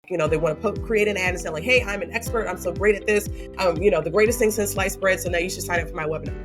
they want to create an ad and say like, hey, I'm an expert. I'm so great at this. The greatest thing since sliced bread. So now you should sign up for my webinar.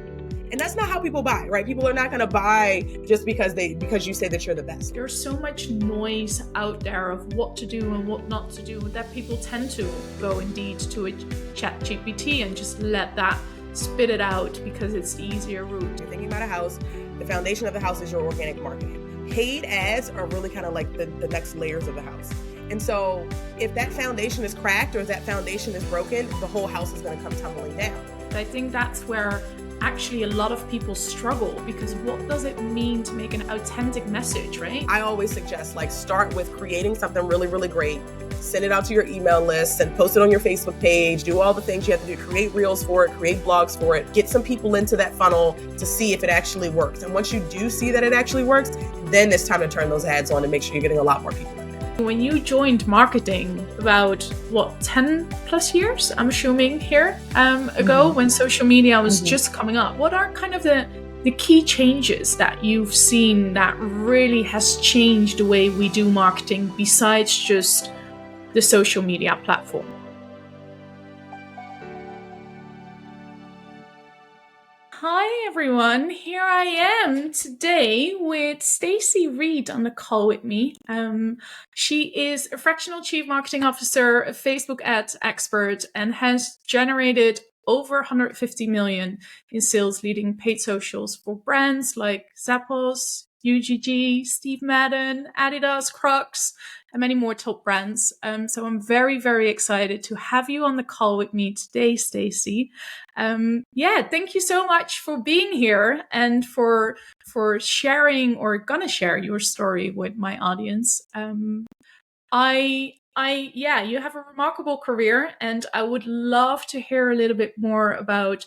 And that's not how people buy, right? People are not going to buy just because you say that you're the best. There's so much noise out there of what to do and what not to do that people tend to go indeed to a ChatGPT and just let that spit it out because it's the easier route. You're thinking about a house. The foundation of the house is your organic marketing. Paid ads are really kind of like the next layers of the house. And so if that foundation is cracked or if that foundation is broken, the whole house is going to come tumbling down. I think that's where actually a lot of people struggle, because what does it mean to make an authentic message, right? I always suggest start with creating something really, really great, send it out to your email list and post it on your Facebook page, do all the things you have to do, create reels for it, create blogs for it, get some people into that funnel to see if it actually works. And once you do see that it actually works, then it's time to turn those ads on and make sure you're getting a lot more people. When you joined marketing about 10 plus years, I'm assuming here, ago, when social media was just coming up, what are kind of the key changes that you've seen that really has changed the way we do marketing besides just the social media platform? Hi everyone, here I am today with Stacey Reed on the call with me. She is a fractional chief marketing officer, a Facebook ads expert, and has generated over 150 million in sales leading paid socials for brands like Zappos, UGG, Steve Madden, Adidas, Crocs, and many more top brands. So I'm very, very excited to have you on the call with me today, Stacey. Thank you so much for being here and for sharing or gonna share your story with my audience. You have a remarkable career, and I would love to hear a little bit more about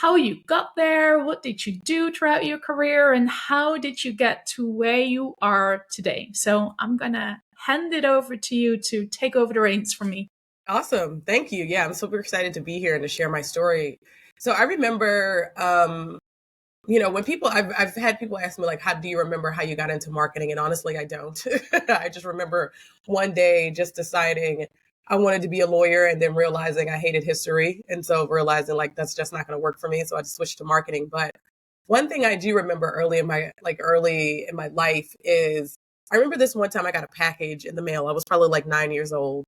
how you got there, what did you do throughout your career, and how did you get to where you are today? So I'm gonna hand it over to you to take over the reins from me. Awesome. Thank you. Yeah, I'm super excited to be here and to share my story. So I remember, when I've had people ask me how do you remember how you got into marketing? And honestly, I don't. I just remember one day just deciding I wanted to be a lawyer and then realizing I hated history. And so realizing that's just not going to work for me. So I just switched to marketing. But one thing I do remember early in my life is I remember this one time I got a package in the mail. I was probably 9 years old.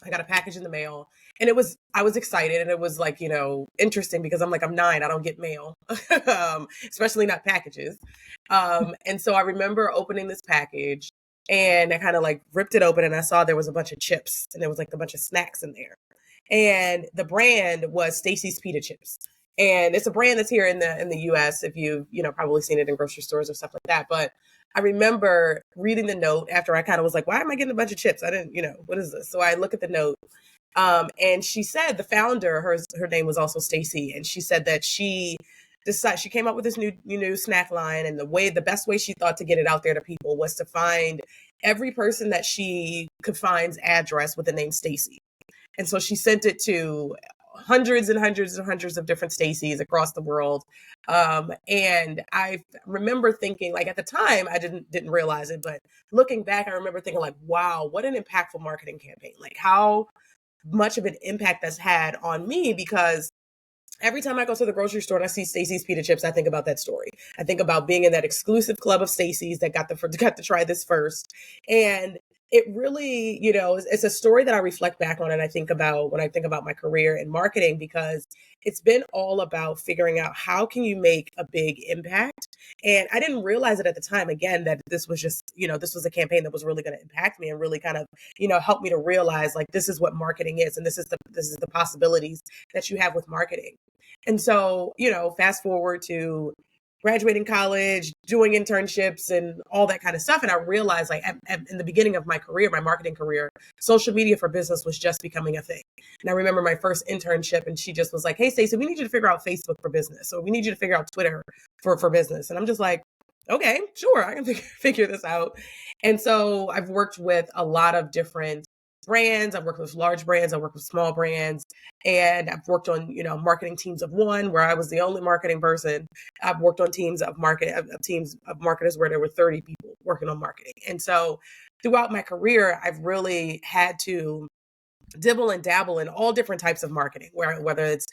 I got a package in the mail and I was excited, and it was interesting because I'm 9, I don't get mail, especially not packages. And so I remember opening this package and I kind of ripped it open and I saw there was a bunch of chips and there was a bunch of snacks in there. And the brand was Stacey's Pita Chips. And it's a brand that's here in the US, if you've, probably seen it in grocery stores or stuff like that. But I remember reading the note after I kind of was why am I getting a bunch of chips? I didn't, what is this? So I look at the note. And she said the founder, her name was also Stacey. And she said that she came up with this new snack line. And the best way she thought to get it out there to people was to find every person that she could find's address with the name Stacey. And so she sent it to hundreds and hundreds and hundreds of different Staceys across the world. And I remember thinking, at the time, I didn't realize it, but looking back, I remember thinking wow, what an impactful marketing campaign. How much of an impact that's had on me, because every time I go to the grocery store and I see Stacey's Pita Chips, I think about that story. I think about being in that exclusive club of Stacey's that got to try this first. And it really, it's a story that I reflect back on and I think about when I think about my career in marketing, because it's been all about figuring out how can you make a big impact. And I didn't realize it at the time, again, that this was just, this was a campaign that was really going to impact me and really kind of, help me to realize this is what marketing is. And this is the possibilities that you have with marketing. And so, fast forward to graduating college, doing internships and all that kind of stuff. And I realized in the beginning of my career, my marketing career, social media for business was just becoming a thing. And I remember my first internship and she just was hey, Stacey, we need you to figure out Facebook for business. So we need you to figure out Twitter for business. And I'm just okay, sure, I can figure this out. And so I've worked with a lot of different brands. I've worked with large brands. I've worked with small brands. And I've worked on, marketing teams of one where I was the only marketing person. I've worked on teams of marketers where there were 30 people working on marketing. And so throughout my career, I've really had to dibble and dabble in all different types of marketing, whether it's,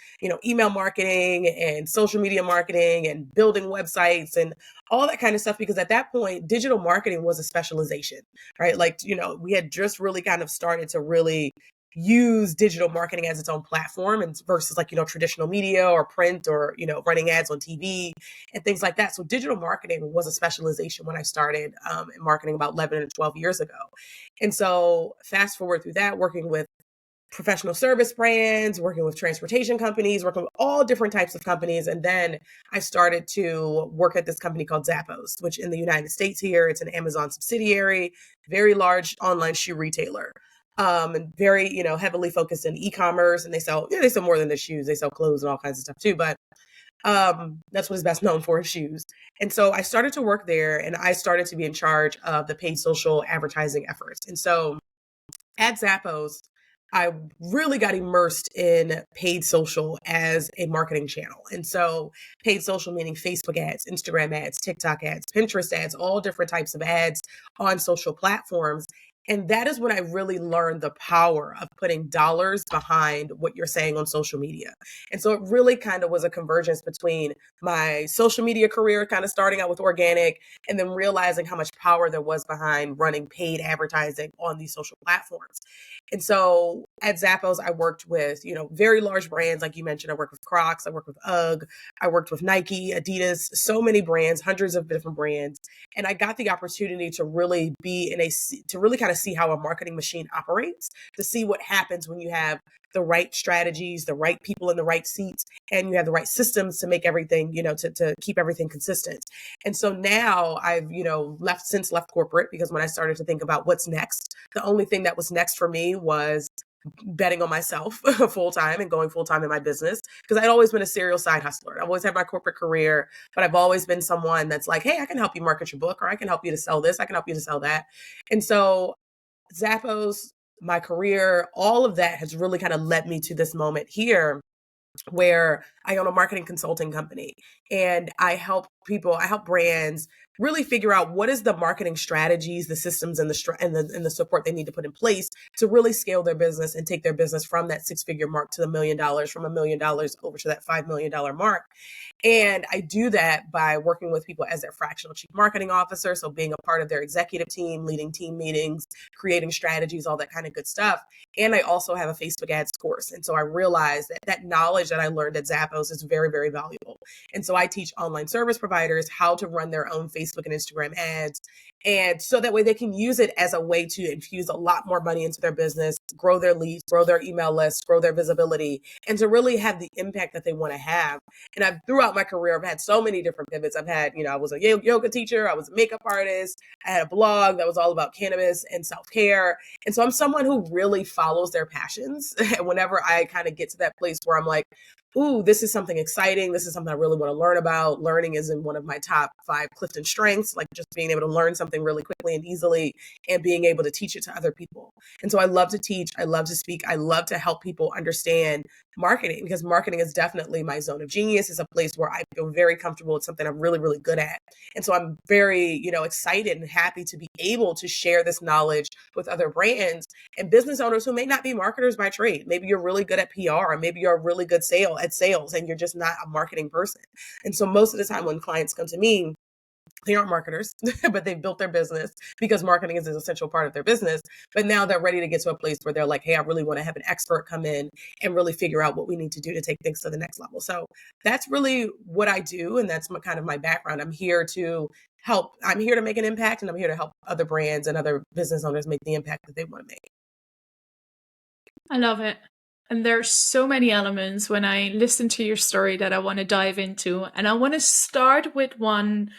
email marketing and social media marketing and building websites and all that kind of stuff. Because at that point, digital marketing was a specialization, right? Like, we had just really kind of started to really use digital marketing as its own platform and versus like, traditional media or print or, running ads on TV and things like that. So digital marketing was a specialization when I started in marketing about 11 or 12 years ago. And so fast forward through that, working with professional service brands, working with transportation companies, working with all different types of companies. And then I started to work at this company called Zappos, which in the United States here, it's an Amazon subsidiary, very large online shoe retailer. And very, heavily focused in e-commerce, and they sell more than the shoes. They sell clothes and all kinds of stuff too. But that's what it's best known for, shoes. And so I started to work there, and I started to be in charge of the paid social advertising efforts. And so at Zappos, I really got immersed in paid social as a marketing channel. And so paid social meaning Facebook ads, Instagram ads, TikTok ads, Pinterest ads, all different types of ads on social platforms. And that is when I really learned the power of putting dollars behind what you're saying on social media. And so it really kind of was a convergence between my social media career, kind of starting out with organic, and then realizing how much power there was behind running paid advertising on these social platforms. And so at Zappos, I worked with, very large brands. Like you mentioned, I worked with Crocs, I worked with UGG, I worked with Nike, Adidas, so many brands, hundreds of different brands. And I got the opportunity to really to really kind of see how a marketing machine operates, to see what happens when you have the right strategies, the right people in the right seats, and you have the right systems to make everything, to keep everything consistent. And so now I've, left corporate, because when I started to think about what's next, the only thing that was next for me was betting on myself full time and going full time in my business, because I'd always been a serial side hustler. I've always had my corporate career, but I've always been someone that's like, hey, I can help you market your book, or I can help you to sell this, I can help you to sell that. And so Zappos, my career, all of that has really kind of led me to this moment here where I own a marketing consulting company, and I help brands really figure out what is the marketing strategies, the systems, and the support they need to put in place to really scale their business and take their business from that six-figure mark to the $1 million, from $1 million over to that $5 million mark. And I do that by working with people as their fractional chief marketing officer. So being a part of their executive team, leading team meetings, creating strategies, all that kind of good stuff. And I also have a Facebook ads course. And so I realized that knowledge that I learned at Zappos is very, very valuable. And so I teach online service providers how to run their own Facebook and Instagram ads. And so that way they can use it as a way to infuse a lot more money into their business, grow their leads, grow their email lists, grow their visibility, and to really have the impact that they want to have. And throughout my career, I've had so many different pivots. I've had, I was a yoga teacher, I was a makeup artist, I had a blog that was all about cannabis and self-care. And so I'm someone who really follows their passions. And whenever I kind of get to that place where I'm like, ooh, this is something exciting, this is something I really want to learn about. Learning is in one of my top 5 Clifton strengths, like just being able to learn something really quickly and easily and being able to teach it to other people. And so I love to teach, I love to speak, I love to help people understand marketing, because marketing is definitely my zone of genius. It's a place where I feel very comfortable. It's something I'm really, really good at. And so I'm very, excited and happy to be able to share this knowledge with other brands and business owners who may not be marketers by trade. Maybe you're really good at PR, or maybe you're a really good sales, and you're just not a marketing person. And so most of the time when clients come to me, they aren't marketers, but they've built their business because marketing is an essential part of their business. But now they're ready to get to a place where they're like, hey, I really want to have an expert come in and really figure out what we need to do to take things to the next level. So that's really what I do. And that's kind of my background. I'm here to help. I'm here to make an impact, and I'm here to help other brands and other business owners make the impact that they want to make. I love it. And there's so many elements when I listen to your story that I want to dive into. And I want to start with one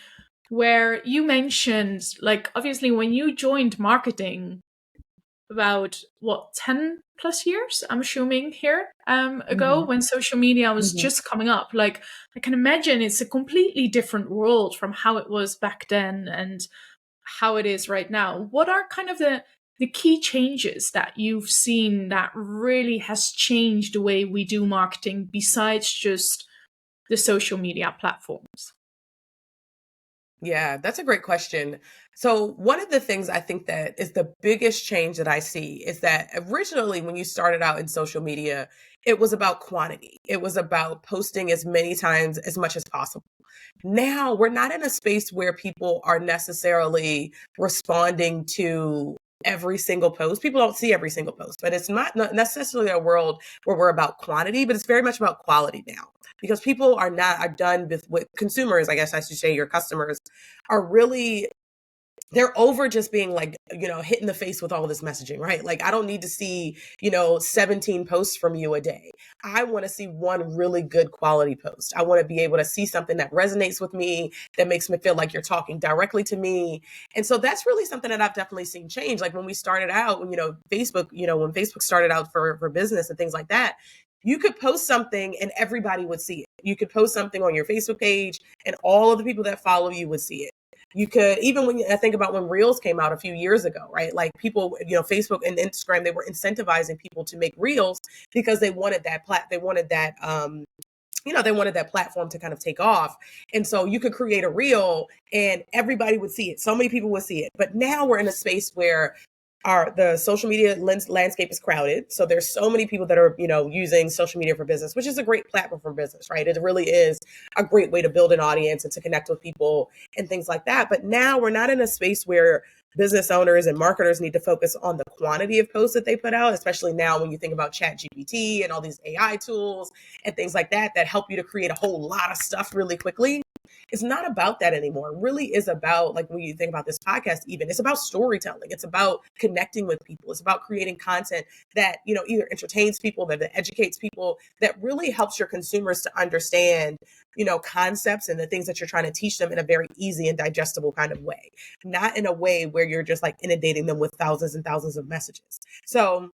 where you mentioned, like, obviously when you joined marketing about 10 plus years, I'm assuming here, ago, when social media was just coming up. Like, I can imagine it's a completely different world from how it was back then and how it is right now. What are kind of the key changes that you've seen that really has changed the way we do marketing besides just the social media platforms? Yeah, that's a great question. So, one of the things I think that is the biggest change that I see is that originally, when you started out in social media, it was about quantity. It was about posting as many times as much as possible. Now, we're not in a space where people are necessarily responding to every single post. People don't see every single post, but it's not necessarily a world where we're about quantity, but it's very much about quality now because people are done with consumers, I guess I should say your customers are really they're over just being like, hit in the face with all this messaging, right? Like, I don't need to see, 17 posts from you a day. I want to see one really good quality post. I want to be able to see something that resonates with me, that makes me feel like you're talking directly to me. And so that's really something that I've definitely seen change. Like when we started out, Facebook, when Facebook started out for business and things like that, you could post something and everybody would see it. You could post something on your Facebook page and all of the people that follow you would see it. You could, even when I think about when Reels came out a few years ago, right? Like people, Facebook and Instagram, they were incentivizing people to make Reels because they wanted they wanted that, they wanted that platform to kind of take off. And so you could create a reel and everybody would see it. So many people would see it. But now we're in a space where the social media landscape is crowded. So there's so many people that are, using social media for business, which is a great platform for business, right? It really is a great way to build an audience and to connect with people and things like that. But now we're not in a space where business owners and marketers need to focus on the quantity of posts that they put out, especially now when you think about ChatGPT and all these AI tools and things like that help you to create a whole lot of stuff really quickly. It's not about that anymore. It really is about, like, when you think about this podcast, even, it's about storytelling. It's about connecting with people. It's about creating content that, either entertains people, that educates people, that really helps your consumers to understand, concepts and the things that you're trying to teach them in a very easy and digestible kind of way, not in a way where you're just like inundating them with thousands and thousands of messages. So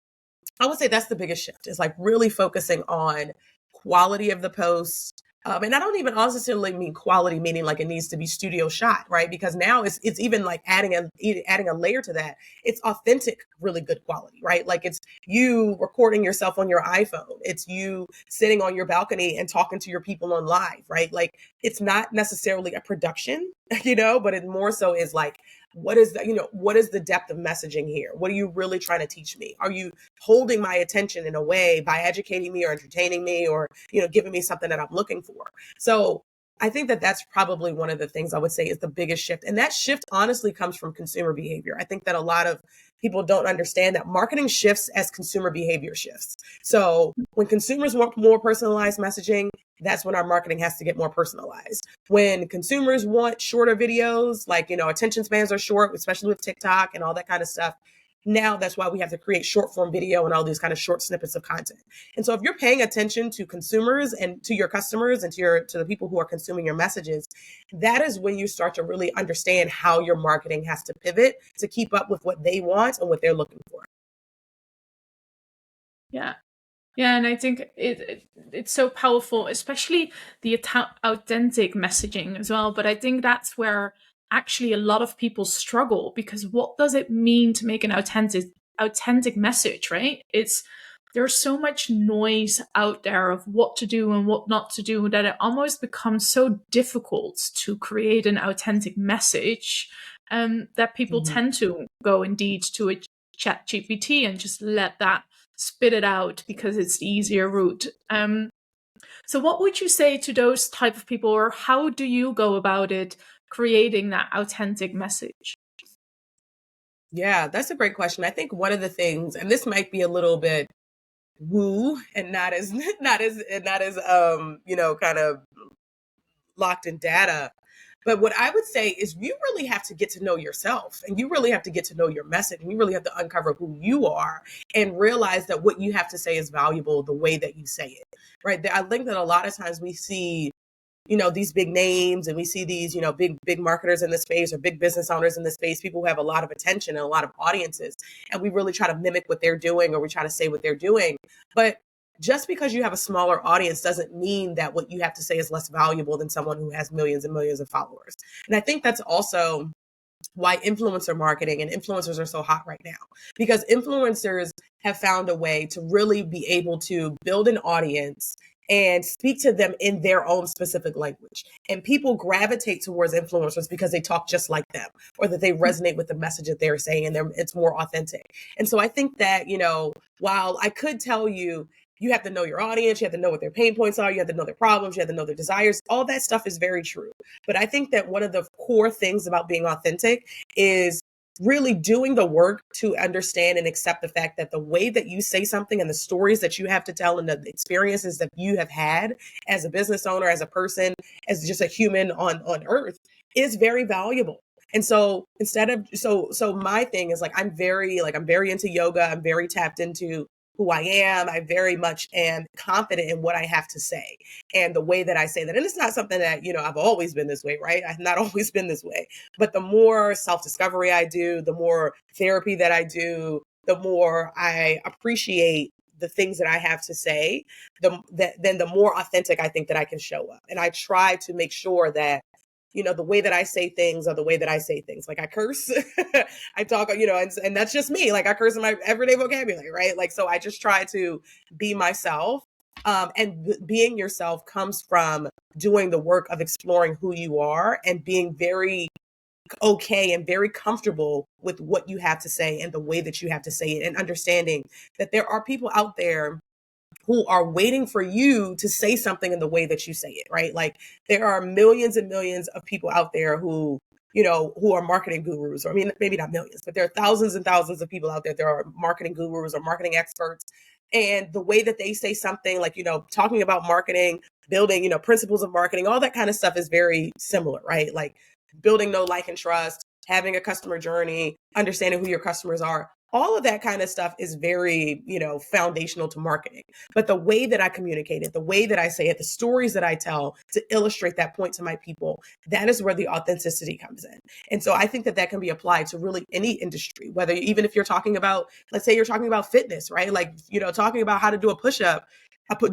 I would say that's the biggest shift, is like really focusing on quality of the post. And I don't even necessarily mean quality, meaning like it needs to be studio shot, right? Because now it's even like adding a layer to that. It's authentic, really good quality, right? Like it's you recording yourself on your iPhone. It's you sitting on your balcony and talking to your people on live, right? Like it's not necessarily a production, but it more so is like, what is the depth of messaging here? What are you really trying to teach me? Are you holding my attention in a way by educating me or entertaining me or, giving me something that I'm looking for? So I think that that's probably one of the things I would say is the biggest shift. And that shift honestly comes from consumer behavior. I think that a lot of people don't understand that marketing shifts as consumer behavior shifts. So when consumers want more personalized messaging, that's when our marketing has to get more personalized. When consumers want shorter videos, like, attention spans are short, especially with TikTok and all that kind of stuff. Now that's why we have to create short form video and all these kind of short snippets of content. And so if you're paying attention to consumers and to your customers and to the people who are consuming your messages, that is when you start to really understand how your marketing has to pivot to keep up with what they want and what they're looking for. Yeah. Yeah, and I think it's so powerful, especially the authentic messaging as well. But I think that's where actually a lot of people struggle, because what does it mean to make an authentic message, right? There's so much noise out there of what to do and what not to do that it almost becomes so difficult to create an authentic message, that people tend to go indeed to a chat GPT and just let that spit it out because it's the easier route. So what would you say to those type of people, or how do you go about it, creating that authentic message? Yeah, that's a great question. I think one of the things, and this might be a little bit woo and not as kind of locked in data. But what I would say is you really have to get to know yourself, and you really have to get to know your message, and you really have to uncover who you are and realize that what you have to say is valuable the way that you say it, right? I think that a lot of times we see, these big names and we see these, big marketers in the space or big business owners in the space, people who have a lot of attention and a lot of audiences. And we really try to mimic what they're doing, or we try to say what they're doing. But just because you have a smaller audience doesn't mean that what you have to say is less valuable than someone who has millions and millions of followers. And I think that's also why influencer marketing and influencers are so hot right now, because influencers have found a way to really be able to build an audience and speak to them in their own specific language. And people gravitate towards influencers because they talk just like them, or that they resonate with the message that they're saying, and it's more authentic. And so I think that, while I could tell you, you have to know your audience, you have to know what their pain points are, you have to know their problems, you have to know their desires, all that stuff is very true. But I think that one of the core things about being authentic is really doing the work to understand and accept the fact that the way that you say something and the stories that you have to tell and the experiences that you have had as a business owner, as a person, as just a human on earth is very valuable. And so so my thing is I'm very into yoga. I'm very tapped into who I am. I very much am confident in what I have to say and the way that I say that. And it's not something that, I've always been this way, right? I've not always been this way. But the more self-discovery I do, the more therapy that I do, the more I appreciate the things that I have to say, then the more authentic I think that I can show up. And I try to make sure that the way that I say things are the way that I say things. Like I curse, I talk, and that's just me. Like I curse in my everyday vocabulary, right? So I just try to be myself. And being yourself comes from doing the work of exploring who you are and being very okay and very comfortable with what you have to say and the way that you have to say it, and understanding that there are people out there who are waiting for you to say something in the way that you say it, right? There are millions and millions of people out there who are marketing gurus, or I mean, maybe not millions, but there are thousands and thousands of people out there. There are marketing gurus or marketing experts. And the way that they say something, talking about marketing, building, principles of marketing, all that kind of stuff is very similar, right? Building know, like, and trust, having a customer journey, understanding who your customers are. All of that kind of stuff is very, foundational to marketing. But the way that I communicate it, the way that I say it, the stories that I tell to illustrate that point to my people, that is where the authenticity comes in. And so I think that that can be applied to really any industry, whether even if you're talking about, let's say you're talking about fitness, right? Talking about how to do a push-up.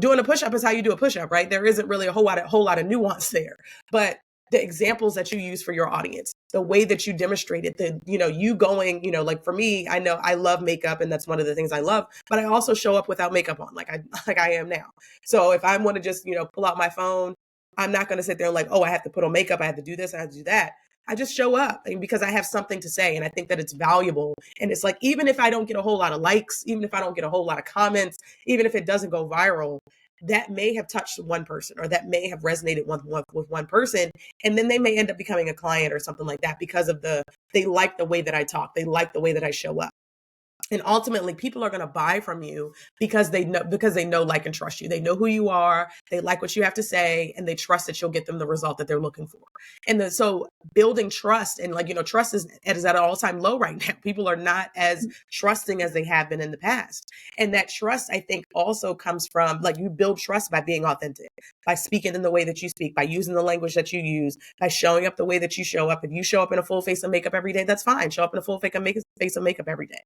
Doing a push-up is how you do a push-up, right? There isn't really a whole lot of nuance there. But the examples that you use for your audience, the way that you demonstrate it, you going, for me, I know I love makeup and that's one of the things I love, but I also show up without makeup on, like I am now. So if I want to just, pull out my phone, I'm not going to sit there and oh, I have to put on makeup. I have to do this. I have to do that. I just show up because I have something to say. And I think that it's valuable. And it's even if I don't get a whole lot of likes, even if I don't get a whole lot of comments, even if it doesn't go viral, that may have touched one person, or that may have resonated with one person. And then they may end up becoming a client or something like that because of they like the way that I talk. They like the way that I show up. And ultimately, people are going to buy from you because they know, like, and trust you. They know who you are. They like what you have to say, and they trust that you'll get them the result that they're looking for. And so building trust and trust is at an all-time low right now. People are not as trusting as they have been in the past. And that trust, I think, also comes from you build trust by being authentic, by speaking in the way that you speak, by using the language that you use, by showing up the way that you show up. If you show up in a full face of makeup every day, that's fine. Show up in a full face of makeup every day.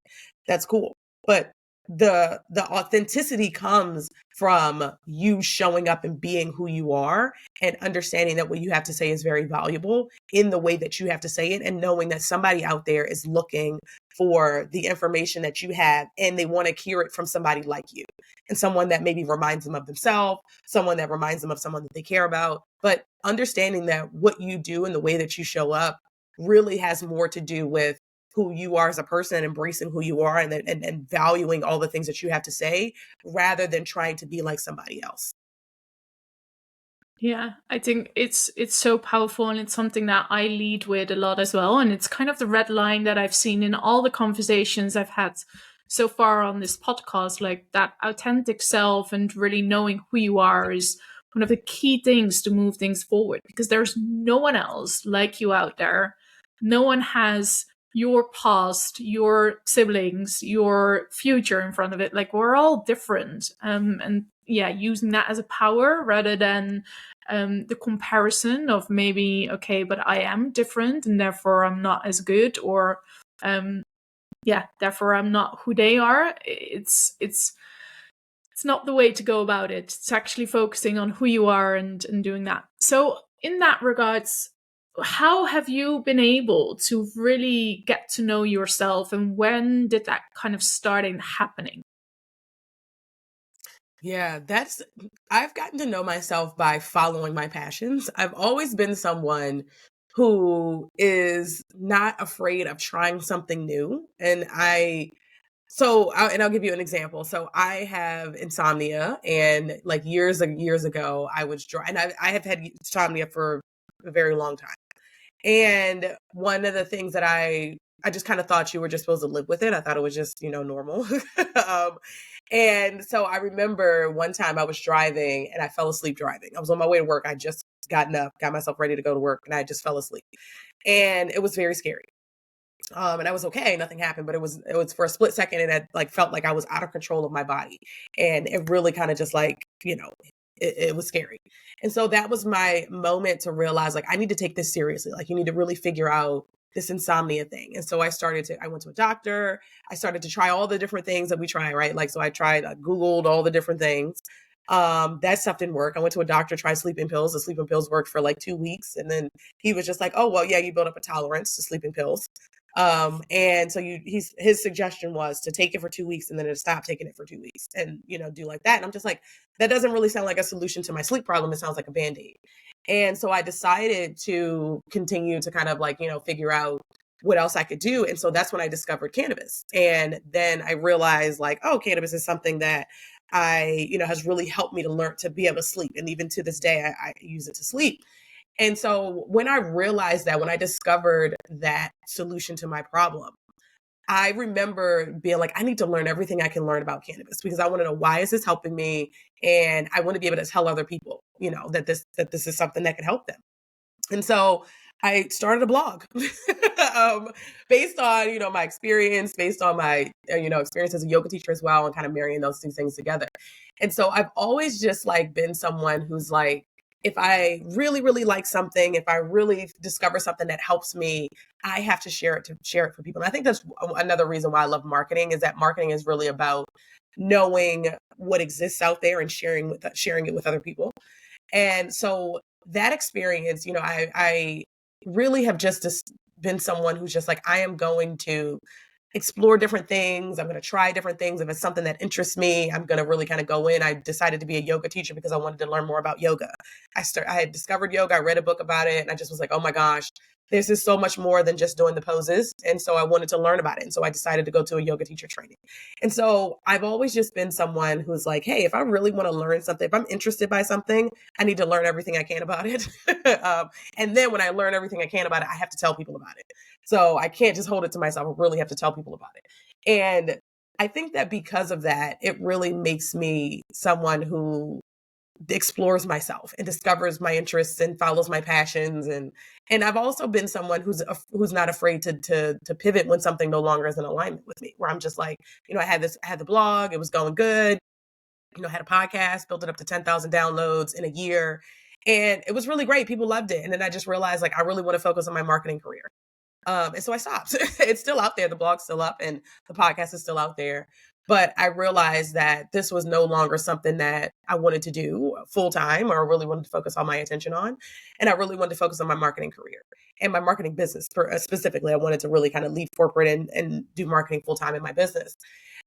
That's cool. But the authenticity comes from you showing up and being who you are, and understanding that what you have to say is very valuable in the way that you have to say it, and knowing that somebody out there is looking for the information that you have, and they want to hear it from somebody like you, and someone that maybe reminds them of themselves, someone that reminds them of someone that they care about. But understanding that what you do and the way that you show up really has more to do with who you are as a person, embracing who you are, and valuing all the things that you have to say, rather than trying to be like somebody else. Yeah, I think it's so powerful, and it's something that I lead with a lot as well. And it's kind of the red line that I've seen in all the conversations I've had so far on this podcast. That authentic self and really knowing who you are is one of the key things to move things forward, because there's no one else like you out there. No one has your past, your siblings, your future in front of it. We're all different. And yeah, using that as a power rather than the comparison of maybe, okay, but I am different and therefore I'm not as good, or therefore I'm not who they are. It's not the way to go about it. It's actually focusing on who you are and doing that. So in that regards, how have you been able to really get to know yourself, and when did that kind of start happening? Yeah, I've gotten to know myself by following my passions. I've always been someone who is not afraid of trying something new. And I'll give you an example. So I have insomnia, and like years and years ago, I was and I have had insomnia for a very long time. And one of the things that I just kind of thought you were just supposed to live with it. I thought it was just, normal. um, and so I remember one time I was driving and I fell asleep driving. I was on my way to work. I just gotten up, got myself ready to go to work, and I just fell asleep. And it was very scary. And I was okay, nothing happened, but it was for a split second, and it like felt like I was out of control of my body. And it really kind of just like, it was scary. And so that was my moment to realize like I need to take this seriously. Like you need to really figure out this insomnia thing. And so I went to a doctor. I started to try all the different things that we try, right? Like so I Googled all the different things. That stuff didn't work. I went to a doctor, tried sleeping pills. The sleeping pills worked for like 2 weeks. And then he was just like, oh, well, yeah, you build up a tolerance to sleeping pills. And so his suggestion was to take it for 2 weeks and then to stop taking it for 2 weeks and, do like that. And I'm just like, that doesn't really sound like a solution to my sleep problem. It sounds like a Band-Aid. And so I decided to continue to kind of like, figure out what else I could do. And so that's when I discovered cannabis. And then I realized like, oh, cannabis is something that has really helped me to learn to be able to sleep. And even to this day, I use it to sleep. And so when I realized that, when I discovered that solution to my problem, I remember being like, I need to learn everything I can learn about cannabis because I want to know, why is this helping me? And I want to be able to tell other people, that this is something that can help them. And so I started a blog based on, my experience, based on my, experience as a yoga teacher as well, and kind of marrying those two things together. And so I've always just like been someone who's like, if I really, really like something, if I really discover something that helps me, I have to share it for people. And I think that's another reason why I love marketing, is that marketing is really about knowing what exists out there and sharing it with other people. And so that experience, I really have just been someone who's just like, I am going to explore different things. I'm going to try different things. If it's something that interests me, I'm going to really kind of go in. I decided to be a yoga teacher because I wanted to learn more about yoga. I had discovered yoga. I read a book about it, and I just was like, oh my gosh, this is so much more than just doing the poses. And so I wanted to learn about it. And so I decided to go to a yoga teacher training. And so I've always just been someone who's like, hey, if I really want to learn something, if I'm interested by something, I need to learn everything I can about it. And then when I learn everything I can about it, I have to tell people about it. So I can't just hold it to myself. I really have to tell people about it. And I think that because of that, it really makes me someone who explores myself and discovers my interests and follows my passions. And I've also been someone who's not afraid to pivot when something no longer is in alignment with me, where I'm just like, I had the blog, it was going good, I had a podcast, built it up to 10,000 downloads in a year. And it was really great. People loved it. And then I just realized like, I really want to focus on my marketing career. And so I stopped. It's still out there. The blog's still up and the podcast is still out there. But I realized that this was no longer something that I wanted to do full time, or really wanted to focus all my attention on. And I really wanted to focus on my marketing career and my marketing business specifically. I wanted to really kind of leave corporate and do marketing full time in my business.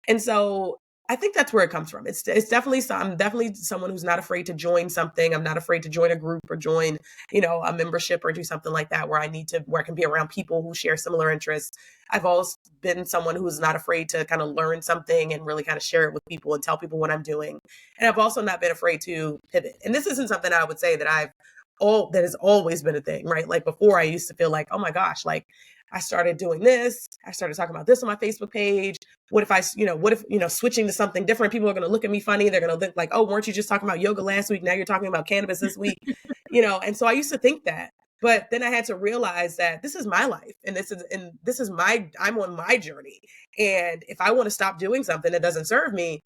And so I think that's where it comes from. It's definitely I'm definitely someone who's not afraid to join something. I'm not afraid to join a group or join, a membership or do something like that where I can be around people who share similar interests. I've always been someone who's not afraid to kind of learn something and really kind of share it with people and tell people what I'm doing. And I've also not been afraid to pivot. And this isn't something I would say that has always been a thing, right? Like before I used to feel like, oh my gosh, like I started doing this. I started talking about this on my Facebook page. What if switching to something different, people are going to look at me funny. They're going to look like, oh, weren't you just talking about yoga last week? Now you're talking about cannabis this week, And so I used to think that, but then I had to realize that this is my life and I'm on my journey. And if I want to stop doing something that doesn't serve me,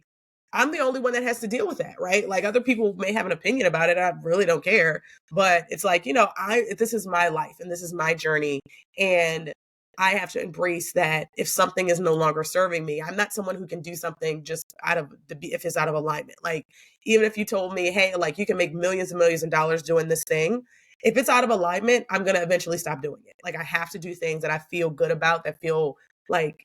I'm the only one that has to deal with that, right? Like other people may have an opinion about it. I really don't care. But it's like, this is my life and this is my journey. And I have to embrace that if something is no longer serving me, I'm not someone who can do something just if it's out of alignment. Like, even if you told me, hey, like you can make millions and millions of dollars doing this thing, if it's out of alignment, I'm going to eventually stop doing it. Like I have to do things that I feel good about, that feel like,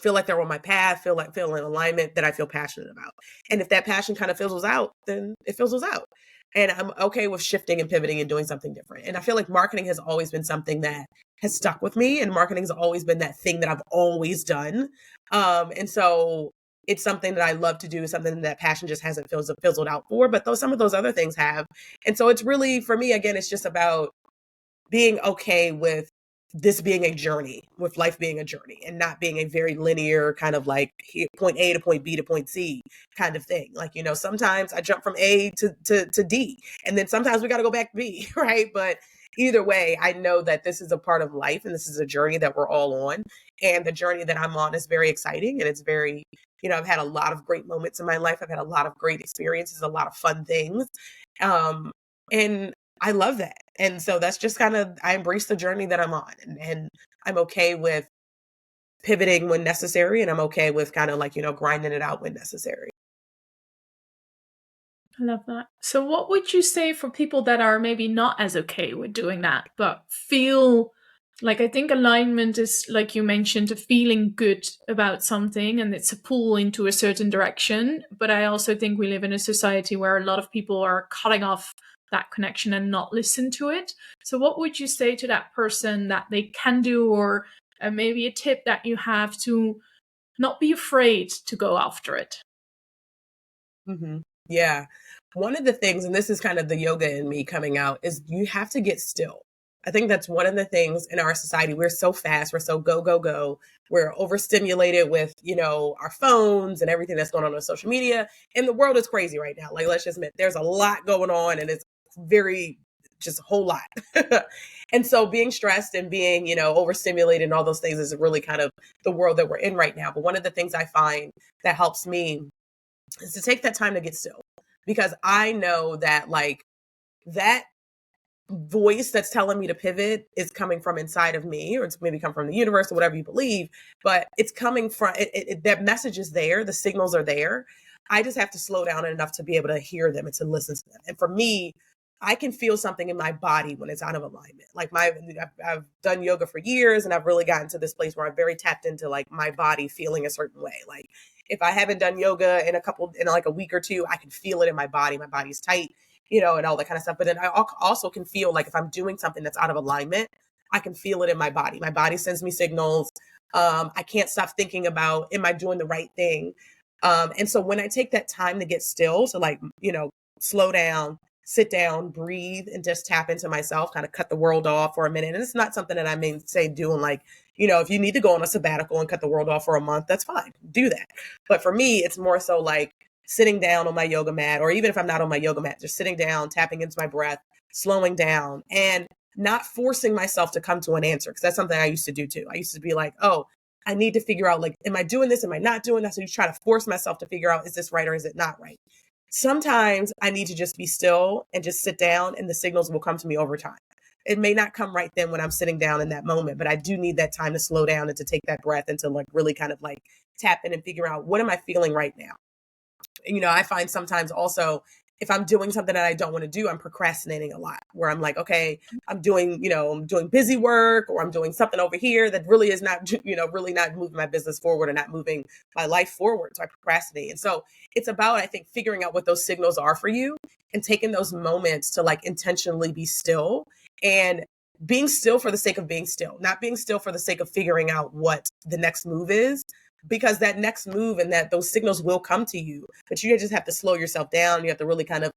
feel like they're on my path, feel in alignment, that I feel passionate about. And if that passion kind of fizzles out, then it fizzles out. And I'm okay with shifting and pivoting and doing something different. And I feel like marketing has always been something that has stuck with me, and marketing has always been that thing that I've always done. And so it's something that I love to do, something that passion just hasn't fizzled out for, but some of those other things have. And so it's really, for me, again, it's just about being okay with this being a journey, with life being a journey, and not being a very linear kind of like point A to point B to point C kind of thing. Like, sometimes I jump from A to D, and then sometimes we got to go back to B, right? But either way, I know that this is a part of life, and this is a journey that we're all on. And the journey that I'm on is very exciting, and it's very, I've had a lot of great moments in my life. I've had a lot of great experiences, a lot of fun things. And I love that. And so that's just kind of, I embrace the journey that I'm on, and I'm okay with pivoting when necessary. And I'm okay with kind of like, grinding it out when necessary. I love that. So what would you say for people that are maybe not as okay with doing that, but feel like, I think alignment is, like you mentioned, a feeling good about something, and it's a pull into a certain direction. But I also think we live in a society where a lot of people are cutting off that connection and not listen to it. So what would you say to that person that they can do, or maybe a tip that you have to not be afraid to go after it? Mm-hmm. Yeah. One of the things, and this is kind of the yoga in me coming out, is you have to get still. I think that's one of the things in our society. We're so fast. We're so go, go, go. We're overstimulated with, our phones and everything that's going on social media. And the world is crazy right now. Like, let's just admit, there's a lot going on, and it's just a whole lot. And so being stressed and being, overstimulated and all those things is really kind of the world that we're in right now. But one of the things I find that helps me is to take that time to get still, because I know that like that voice that's telling me to pivot is coming from inside of me, or it's maybe come from the universe or whatever you believe, but it's coming from that message is there. The signals are there. I just have to slow down enough to be able to hear them and to listen to them. And for me, I can feel something in my body when it's out of alignment. Like I've done yoga for years, and I've really gotten to this place where I'm very tapped into like my body feeling a certain way. Like if I haven't done yoga in like a week or two, I can feel it in my body. My body's tight, and all that kind of stuff. But then I also can feel like if I'm doing something that's out of alignment, I can feel it in my body. My body sends me signals. I can't stop thinking about, am I doing the right thing? And so when I take that time to get still, so like, slow down, sit down, breathe, and just tap into myself, kind of cut the world off for a minute. And it's not something that I may say doing like, if you need to go on a sabbatical and cut the world off for a month, that's fine. Do that. But for me, it's more so like sitting down on my yoga mat, or even if I'm not on my yoga mat, just sitting down, tapping into my breath, slowing down, and not forcing myself to come to an answer. Because that's something I used to do too. I used to be like, oh, I need to figure out, like, am I doing this? Am I not doing that? So you try to force myself to figure out, is this right or is it not right? Sometimes I need to just be still and just sit down, and the signals will come to me over time. It may not come right then when I'm sitting down in that moment, but I do need that time to slow down and to take that breath and to like really kind of like tap in and figure out, what am I feeling right now? I find sometimes also, if I'm doing something that I don't want to do, I'm procrastinating a lot, where I'm like, okay, I'm doing busy work, or I'm doing something over here that really is not, really not moving my business forward or not moving my life forward. So I procrastinate. And so it's about, I think, figuring out what those signals are for you and taking those moments to like intentionally be still, and being still for the sake of being still, not being still for the sake of figuring out what the next move is, because that next move and that those signals will come to you, but you just have to slow yourself down. You have to really kind of,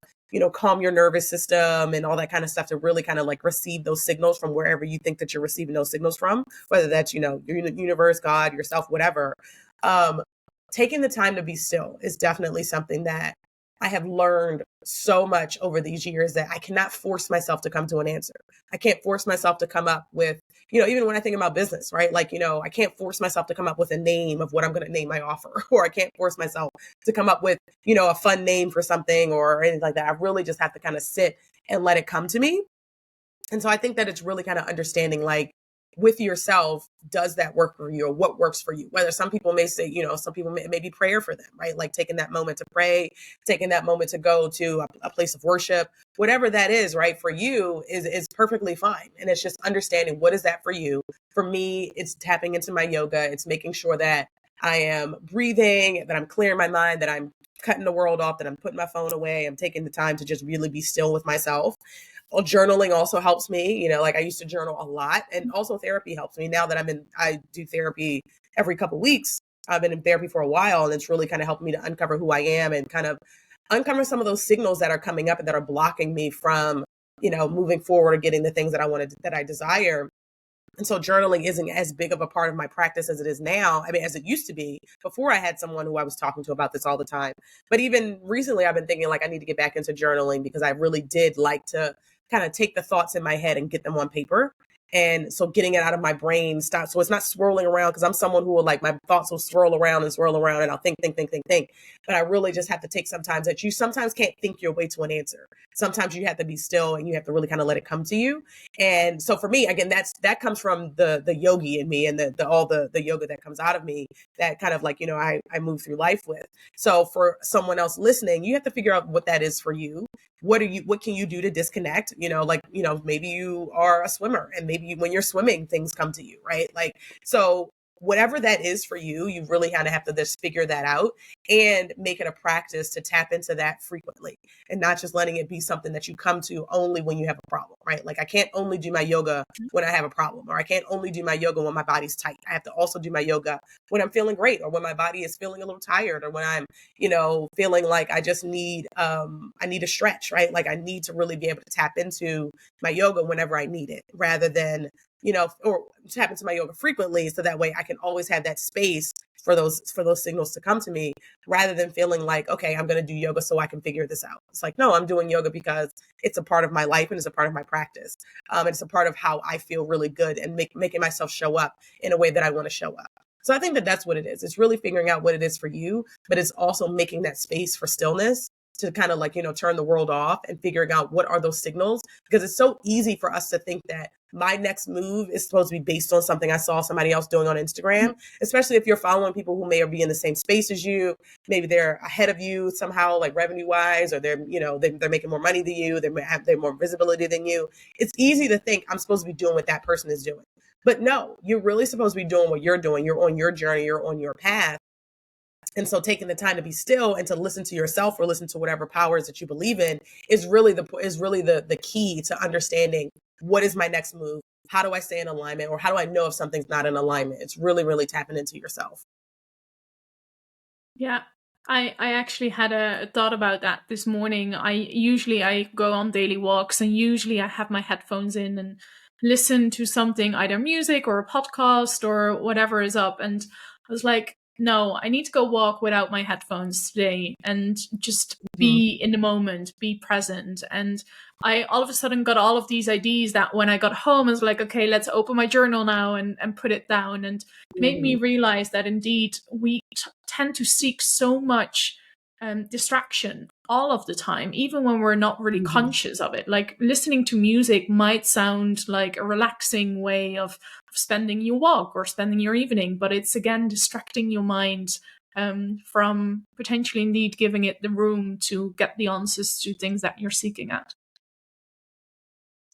calm your nervous system and all that kind of stuff to really kind of like receive those signals from wherever you think that you're receiving those signals from, whether that's, your universe, God, yourself, whatever. Taking the time to be still is definitely something that I have learned so much over these years, that I cannot force myself to come to an answer. I can't force myself to come up with, even when I think about business, right? Like, I can't force myself to come up with a name of what I'm going to name my offer, or I can't force myself to come up with, a fun name for something or anything like that. I really just have to kind of sit and let it come to me. And so I think that it's really kind of understanding, like, with yourself, does that work for you, or what works for you? Whether some people may say, some people maybe prayer for them, right? Like taking that moment to pray, taking that moment to go to a place of worship, whatever that is, right? For you is perfectly fine. And it's just understanding, what is that for you? For me, it's tapping into my yoga. It's making sure that I am breathing, that I'm clearing my mind, that I'm cutting the world off, that I'm putting my phone away. I'm taking the time to just really be still with myself. Well, journaling also helps me. Like I used to journal a lot, and also therapy helps me. Now that I do therapy every couple weeks. I've been in therapy for a while, and it's really kind of helped me to uncover who I am and kind of uncover some of those signals that are coming up and that are blocking me from, moving forward or getting the things that that I desire. And so journaling isn't as big of a part of my practice as it is now. I mean, as it used to be before I had someone who I was talking to about this all the time. But even recently, I've been thinking like I need to get back into journaling because I really did like to kind of take the thoughts in my head and get them on paper. And so getting it out of my brain stops. So it's not swirling around because I'm someone who will like my thoughts will swirl around and I'll think. But I really just have to take sometimes that you sometimes can't think your way to an answer. Sometimes you have to be still and you have to really kind of let it come to you. And so for me, again, that comes from the yogi in me and the yoga that comes out of me that kind of like, I move through life with. So for someone else listening, you have to figure out what that is for you. What can you do to disconnect? Maybe you are a swimmer and maybe when you're swimming, things come to you, right? Like, so whatever that is for you, you really kind of have to just figure that out and make it a practice to tap into that frequently and not just letting it be something that you come to only when you have a problem, right? Like I can't only do my yoga when I have a problem, or I can't only do my yoga when my body's tight. I have to also do my yoga when I'm feeling great or when my body is feeling a little tired or when I'm, feeling like I just need, I need a stretch, right? Like I need to really be able to tap into my yoga whenever I need it rather than, or tap into my yoga frequently. So that way I can always have that space for those signals to come to me rather than feeling like, okay, I'm going to do yoga so I can figure this out. It's like, no, I'm doing yoga because it's a part of my life and it's a part of my practice. It's a part of how I feel really good and making myself show up in a way that I want to show up. So I think that that's what it is. It's really figuring out what it is for you, but it's also making that space for stillness to kind of like, turn the world off and figuring out what are those signals, because it's so easy for us to think that my next move is supposed to be based on something I saw somebody else doing on Instagram, especially if you're following people who may be in the same space as you. Maybe they're ahead of you somehow, like revenue wise, or they're, they're making more money than you. They're more visibility than you. It's easy to think I'm supposed to be doing what that person is doing. But no, you're really supposed to be doing what you're doing. You're on your journey. You're on your path. And so taking the time to be still and to listen to yourself or listen to whatever powers that you believe in is really the key to understanding what is my next move? How do I stay in alignment, or how do I know if something's not in alignment? It's really, really tapping into yourself. Yeah. I actually had a thought about that this morning. I go on daily walks and usually I have my headphones in and listen to something, either music or a podcast or whatever is up. And I was like, no, I need to go walk without my headphones today and just be in the moment, be present. And I all of a sudden got all of these ideas that when I got home, I was like, okay, let's open my journal now and put it down. And made me realize that indeed we tend to seek so much distraction all of the time, even when we're not really conscious of it. Like listening to music might sound like a relaxing way of spending your walk or spending your evening, but it's again distracting your mind from potentially indeed giving it the room to get the answers to things that you're seeking at.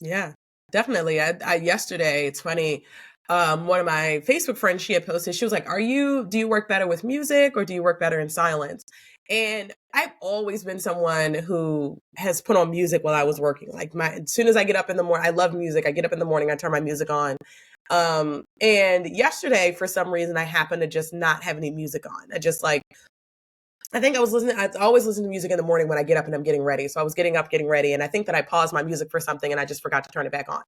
Yeah, definitely. I yesterday, it's funny. One of my Facebook friends, she had posted, she was like, do you work better with music or do you work better in silence? And I've always been someone who has put on music while I was working. Like as soon as I get up in the morning, I love music. I get up in the morning, I turn my music on. And yesterday, for some reason, I happened to just not have any music on. I think I always listen to music in the morning when I get up and I'm getting ready. So I was getting up, getting ready. And I think that I paused my music for something and I just forgot to turn it back on.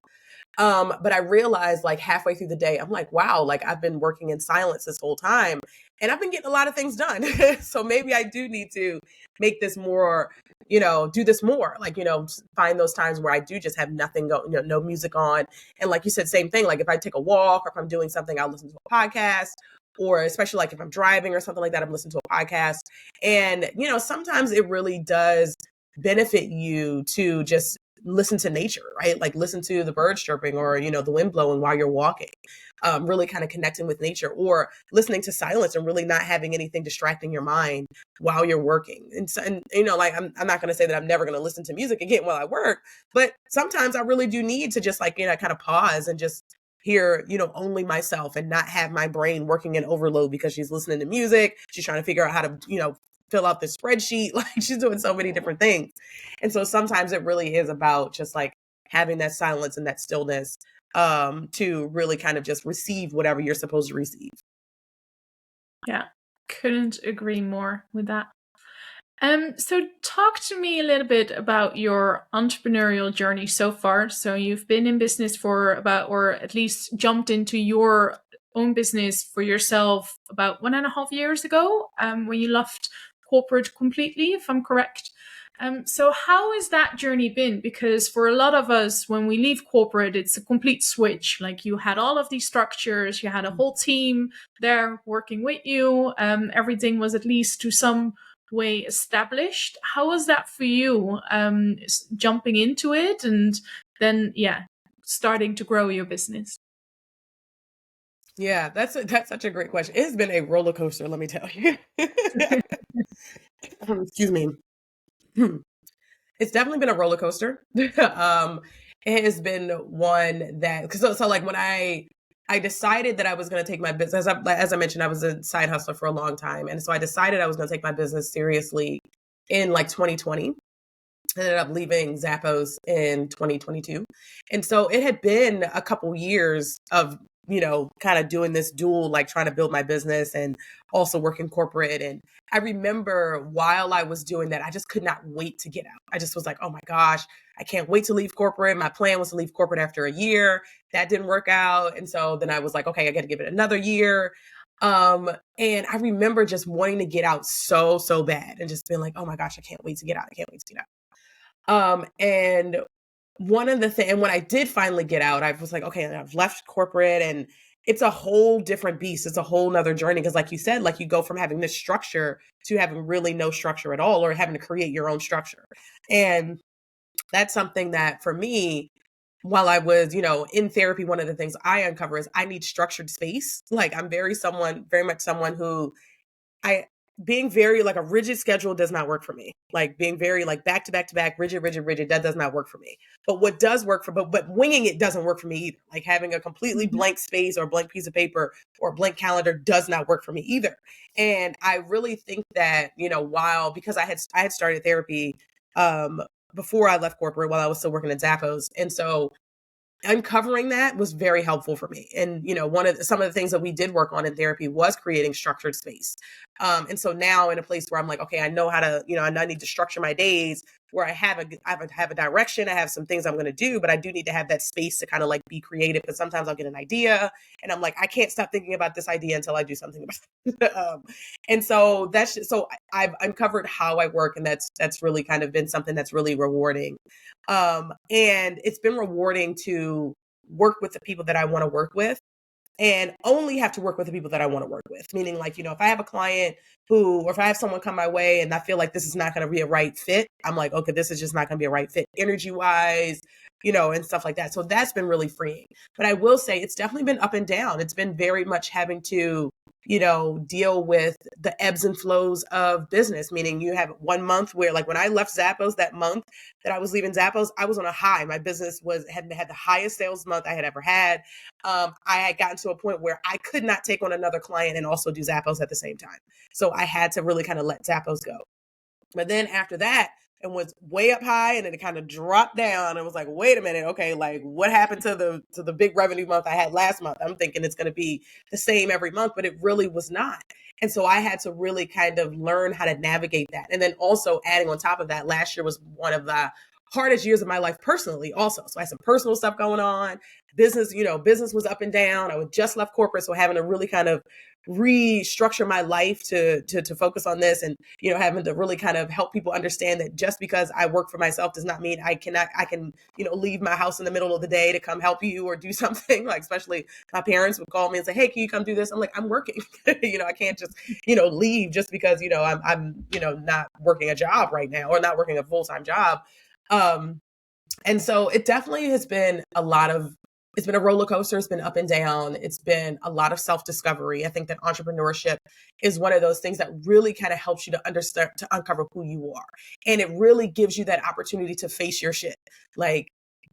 But I realized like halfway through the day, I'm like, wow, like I've been working in silence this whole time and I've been getting a lot of things done. So maybe I do need to make this more, do this more, like, find those times where I do just have nothing going, no music on. And like you said, same thing. Like if I take a walk or if I'm doing something, I'll listen to a podcast, or especially like if I'm driving or something like that, I'm listening to a podcast. And, sometimes it really does benefit you to just listen to nature, right? Like listen to the birds chirping or, the wind blowing while you're walking, really kind of connecting with nature, or listening to silence and really not having anything distracting your mind while you're working. And so, like, I'm not going to say that I'm never going to listen to music again while I work, but sometimes I really do need to just like, kind of pause and just hear, only myself and not have my brain working in overload because she's listening to music. She's trying to figure out how to, fill out the spreadsheet. Like she's doing so many different things. And so sometimes it really is about just like having that silence and that stillness to really kind of just receive whatever you're supposed to receive. Yeah, couldn't agree more with that. So talk to me a little bit about your entrepreneurial journey so far. So you've been in business for about, or at least jumped into your own business for yourself about 1.5 years ago, when you left corporate completely, if I'm correct. So how has that journey been? Because for a lot of us, when we leave corporate, it's a complete switch. Like you had all of these structures, you had a whole team there working with you. Everything was at least to some way established. How was that for you, jumping into it and then starting to grow your business? Yeah, that's such a great question. It has been a roller coaster, let me tell you. Excuse me. It's definitely been a roller coaster. It has been one that, because so like when I decided that I was going to take my business, as I mentioned, I was a side hustler for a long time, and so I decided I was going to take my business seriously in like 2020. I ended up leaving Zappos in 2022, and so it had been a couple years of kind of doing this dual, like trying to build my business and also working corporate. And I remember while I was doing that, I just could not wait to get out. I just was like, oh my gosh, I can't wait to leave corporate. My plan was to leave corporate after a year. That didn't work out. And so then I was like, okay, I got to give it another year. And I remember just wanting to get out so bad and just being like, oh my gosh, I can't wait to get out. I can't wait to get out. And one of the things, and when I did finally get out, I was like, okay, I've left corporate and it's a whole different beast. It's a whole nother journey. Because like you said, like you go from having this structure to having really no structure at all, or having to create your own structure. And that's something that for me, while I was, in therapy, one of the things I uncover is I need structured space. Like I'm very much someone who I being very like a rigid schedule does not work for me. Like being very like back to back to back, rigid, that does not work for me. But what does work but winging it doesn't work for me either. Like having a completely blank space or a blank piece of paper or a blank calendar does not work for me either. And I really think that, because I had started therapy before I left corporate while I was still working at Zappos. And so uncovering that was very helpful for me. And, some of the things that we did work on in therapy was creating structured space. And so now in a place where I'm like, okay, I know how to, I need to structure my days where I have a direction. I have some things I'm going to do, but I do need to have that space to kind of like be creative, because sometimes I'll get an idea and I'm like, I can't stop thinking about this idea until I do something about it. And so I've uncovered how I work, and that's really kind of been something that's really rewarding. And it's been rewarding to work with the people that I want to work with, and only have to work with the people that I want to work with. Meaning like, if I have a client or if I have someone come my way and I feel like this is not going to be a right fit, I'm like, okay, this is just not going to be a right fit energy wise, and stuff like that. So that's been really freeing. But I will say it's definitely been up and down. It's been very much having to, deal with the ebbs and flows of business. Meaning you have 1 month where, like when I left Zappos, that month that I was leaving Zappos, I was on a high. My business had the highest sales month I had ever had. I had gotten to a point where I could not take on another client and also do Zappos at the same time. So I had to really kind of let Zappos go. But then after that, it was way up high and then it kind of dropped down. It was like, wait a minute, okay, like what happened to the big revenue month I had last month? I'm thinking it's going to be the same every month, but it really was not. And so I had to really kind of learn how to navigate that. And then also adding on top of that, last year was one of the hardest years of my life personally also. So I had some personal stuff going on. Business was up and down. I was just left corporate, so having to really kind of restructure my life to focus on this, and having to really kind of help people understand that just because I work for myself does not mean I can leave my house in the middle of the day to come help you or do something. Like especially my parents would call me and say, hey, can you come do this? I'm like, I'm working. I can't just leave just because I'm not working a job right now or not working a full-time job. And so it definitely has been it's been a roller coaster. It's been up and down. It's been a lot of self-discovery. I think that entrepreneurship is one of those things that really kind of helps you to understand, to uncover who you are. And it really gives you that opportunity to face your shit. Like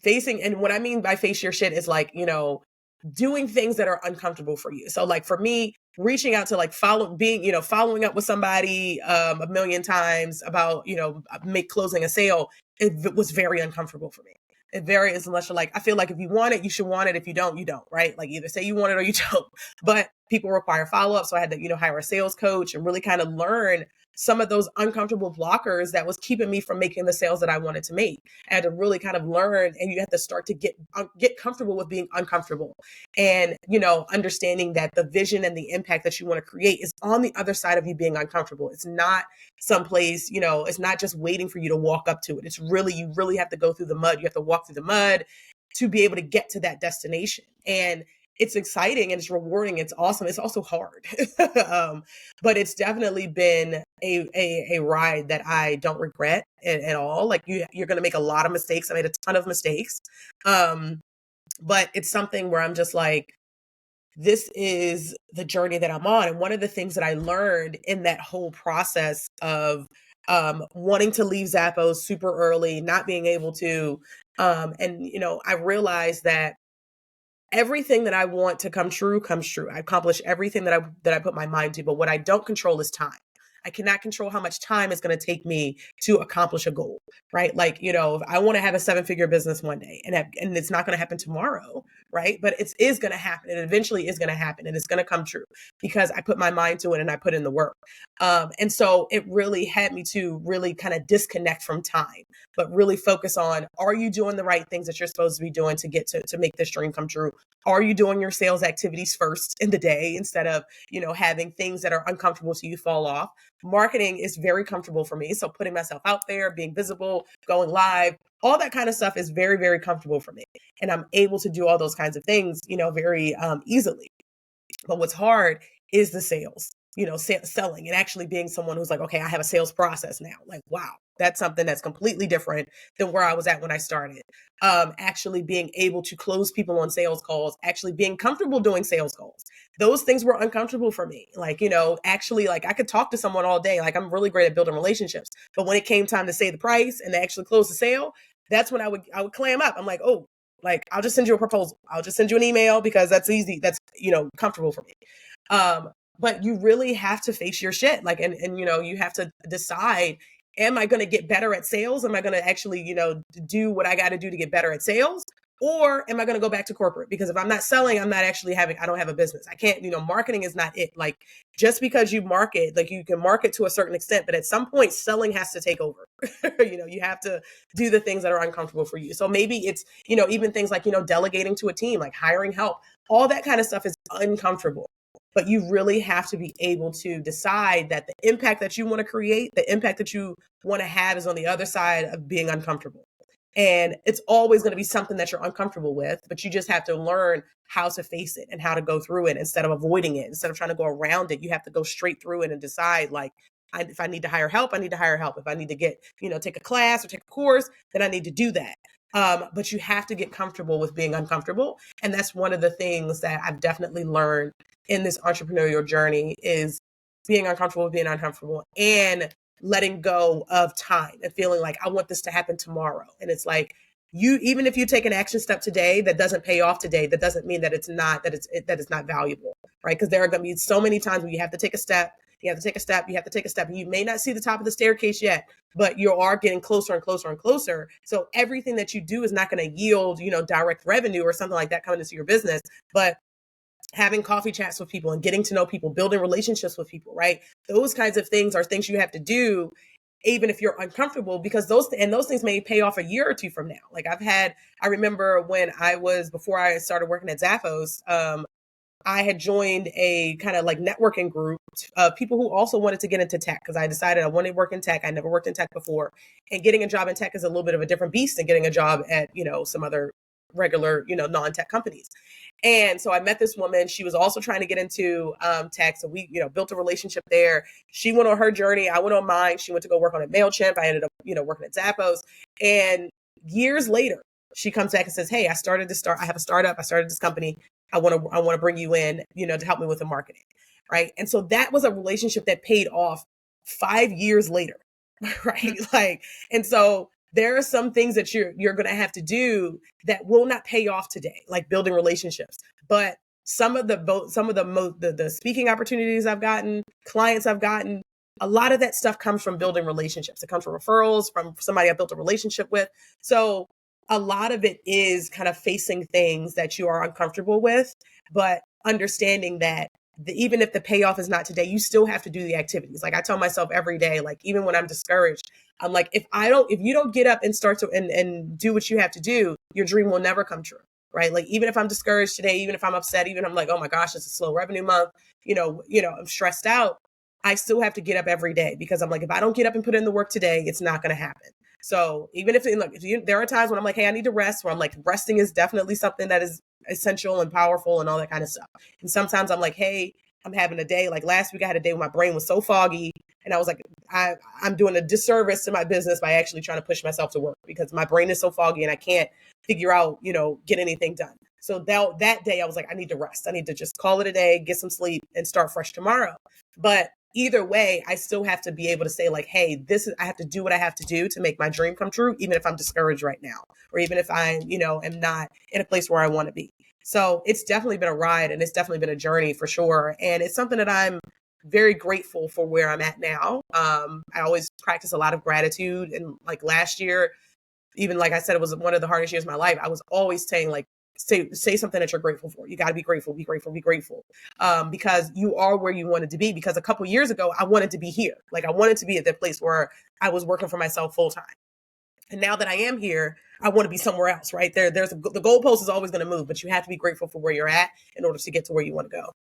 and what I mean by face your shit is like, doing things that are uncomfortable for you. So like for me, reaching out to like following up with somebody a million times about, closing a sale, it was very uncomfortable for me. It varies unless you're like, I feel like if you want it, you should want it. If you don't, you don't, right? Like either say you want it or you don't. But people require follow-up. So I had to, hire a sales coach and really kind of learn some of those uncomfortable blockers that was keeping me from making the sales that I wanted to make. I had to really kind of learn, and you have to start to get comfortable with being uncomfortable, and understanding that the vision and the impact that you want to create is on the other side of you being uncomfortable. It's not someplace, it's not just waiting for you to walk up to it. It's really, you really have to go through the mud. You have to walk through the mud to be able to get to that destination. And it's exciting and it's rewarding. It's awesome. It's also hard. But it's definitely been a ride that I don't regret at all. Like you're going to make a lot of mistakes. I made a ton of mistakes. But it's something where I'm just like, this is the journey that I'm on. And one of the things that I learned in that whole process of wanting to leave Zappos super early, not being able to, I realized that everything that I want to come true comes true. I accomplish everything that I put my mind to, but what I don't control is time. I cannot control how much time it's going to take me to accomplish a goal, right? Like, if I want to have a 7-figure business one day and it's not going to happen tomorrow, right? But it is going to happen. It eventually is going to happen and it's going to come true because I put my mind to it and I put in the work. And so it really had me to really kind of disconnect from time, but really focus on, are you doing the right things that you're supposed to be doing to get to make this dream come true? Are you doing your sales activities first in the day instead of, having things that are uncomfortable so you fall off? Marketing is very comfortable for me. So putting myself out there, being visible, going live, all that kind of stuff is very, very comfortable for me. And I'm able to do all those kinds of things, very easily. But what's hard is the sales, selling and actually being someone who's like, okay, I have a sales process now. Like, wow, that's something that's completely different than where I was at when I started. Actually being able to close people on sales calls, actually being comfortable doing sales calls. Those things were uncomfortable for me. Like, actually, like I could talk to someone all day. Like I'm really great at building relationships. But when it came time to say the price and to actually close the sale, that's when I would clam up. I'm like, oh, like, I'll just send you a proposal. I'll just send you an email because that's easy. That's, comfortable for me. But you really have to face your shit. Like, and you have to decide, am I going to get better at sales? Am I going to actually, do what I got to do to get better at sales? Or am I going to go back to corporate? Because if I'm not selling, I'm not actually I don't have a business. I can't, marketing is not it. Like just because you market, like you can market to a certain extent, but at some point selling has to take over. You have to do the things that are uncomfortable for you. So maybe it's, even things like, delegating to a team, like hiring help, all that kind of stuff is uncomfortable. But you really have to be able to decide that the impact that you want to create, the impact that you want to have is on the other side of being uncomfortable. And it's always going to be something that you're uncomfortable with, but you just have to learn how to face it and how to go through it instead of avoiding it. Instead of trying to go around it, you have to go straight through it and decide, like, if I need to hire help, I need to hire help. If I need to get, take a class or take a course, then I need to do that. But you have to get comfortable with being uncomfortable. And that's one of the things that I've definitely learned in this entrepreneurial journey is being uncomfortable with being uncomfortable and letting go of time and feeling like I want this to happen tomorrow. And it's like, even if you take an action step today that doesn't pay off today, that doesn't mean that it's not valuable, right? Because there are going to be so many times when you have to take a step, you have to take a step, you have to take a step. And you may not see the top of the staircase yet, but you are getting closer and closer and closer. So everything that you do is not going to yield, direct revenue or something like that coming into your business, but having coffee chats with people and getting to know people, building relationships with people, right? Those kinds of things are things you have to do, even if you're uncomfortable, because those things may pay off a year or two from now. Like I remember when before I started working at Zappos, I had joined a kind of like networking group of people who also wanted to get into tech because I decided I wanted to work in tech. I never worked in tech before. And getting a job in tech is a little bit of a different beast than getting a job at, some other regular, non-tech companies. And so I met this woman. She was also trying to get into tech. So we, built a relationship there. She went on her journey. I went on mine. She went to go work on a MailChimp. I ended up, working at Zappos. And years later, she comes back and says, hey, I have a startup. I started this company. I want to bring you in, to help me with the marketing. Right. And so that was a relationship that paid off 5 years later. Right. Like, and so there are some things that you're going to have to do that will not pay off today, like building relationships. But some of the speaking opportunities I've gotten, clients I've gotten, a lot of that stuff comes from building relationships. It comes from referrals from somebody I built a relationship with. So a lot of it is kind of facing things that you are uncomfortable with, but understanding that even if the payoff is not today, you still have to do the activities. Like I tell myself every day, like even when I'm discouraged, I'm like, if you don't get up and start to and do what you have to do, your dream will never come true. Right. Like even if I'm discouraged today, even if I'm upset, even if I'm like, oh my gosh, it's a slow revenue month, I'm stressed out. I still have to get up every day because I'm like, if I don't get up and put in the work today, it's not going to happen. So even there are times when I'm like, hey, I need to rest, where I'm like, resting is definitely something that is essential and powerful and all that kind of stuff. And sometimes I'm like, hey, I'm having a day. Like last week, I had a day where my brain was so foggy, and I was like, I'm doing a disservice to my business by actually trying to push myself to work because my brain is so foggy and I can't figure out, get anything done. So that day, I was like, I need to rest. I need to just call it a day, get some sleep, and start fresh tomorrow. But either way, I still have to be able to say like, hey, I have to do what I have to do to make my dream come true, even if I'm discouraged right now, or even if I, am not in a place where I want to be. So it's definitely been a ride, and it's definitely been a journey for sure. And it's something that I'm very grateful for where I'm at now. I always practice a lot of gratitude. And like last year, even like I said, it was one of the hardest years of my life. I was always saying like, say something that you're grateful for. You got to be grateful, be grateful, be grateful. Because you are where you wanted to be. Because a couple years ago, I wanted to be here. Like I wanted to be at that place where I was working for myself full time. And now that I am here, I want to be somewhere else, right? The goalpost is always going to move, but you have to be grateful for where you're at in order to get to where you want to go.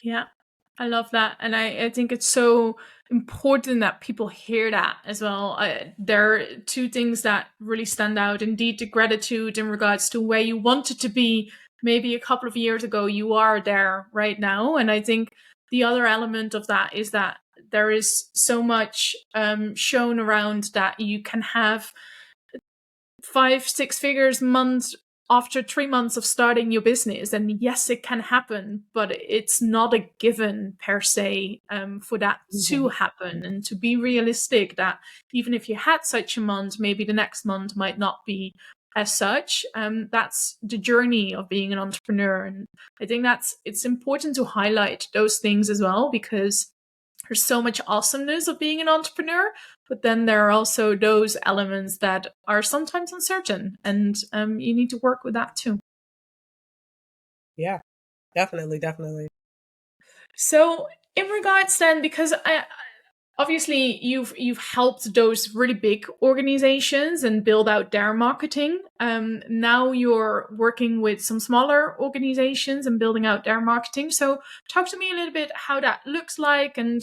Yeah, I love that. And I think it's so important that people hear that as well. There are two things that really stand out. Indeed, the gratitude in regards to where you wanted to be maybe a couple of years ago, you are there right now. And I think the other element of that is that there is so much shown around that you can have 5-6 figures months after 3 months of starting your business. And yes, it can happen, but it's not a given per se for that to happen. And to be realistic that even if you had such a month, maybe the next month might not be as such. That's the journey of being an entrepreneur. And I think it's important to highlight those things as well, because there's so much awesomeness of being an entrepreneur, but then there are also those elements that are sometimes uncertain, and you need to work with that too. Yeah, definitely. So in regards then, because obviously you've helped those really big organizations and build out their marketing. Now you're working with some smaller organizations and building out their marketing. So talk to me a little bit how that looks like, and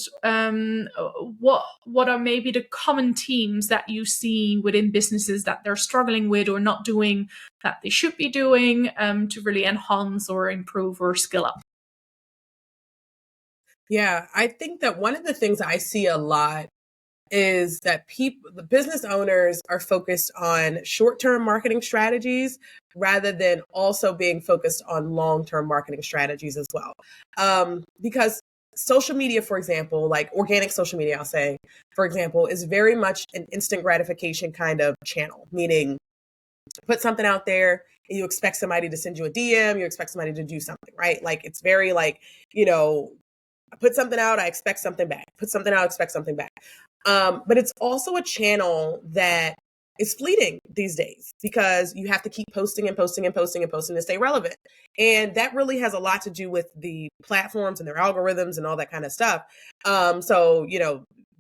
what are maybe the common themes that you see within businesses that they're struggling with or not doing that they should be doing to really enhance or improve or skill up. Yeah, I think that one of the things I see a lot is that the business owners are focused on short-term marketing strategies rather than also being focused on long-term marketing strategies as well. Because social media, for example, like organic social media, I'll say, for example, is very much an instant gratification kind of channel, meaning put something out there and you expect somebody to send you a DM, you expect somebody to do something, right? Like it's very like, I put something out, I expect something back. Put something out, I expect something back. But it's also a channel that is fleeting these days because you have to keep posting and posting and posting and posting to stay relevant. And that really has a lot to do with the platforms and their algorithms and all that kind of stuff. So,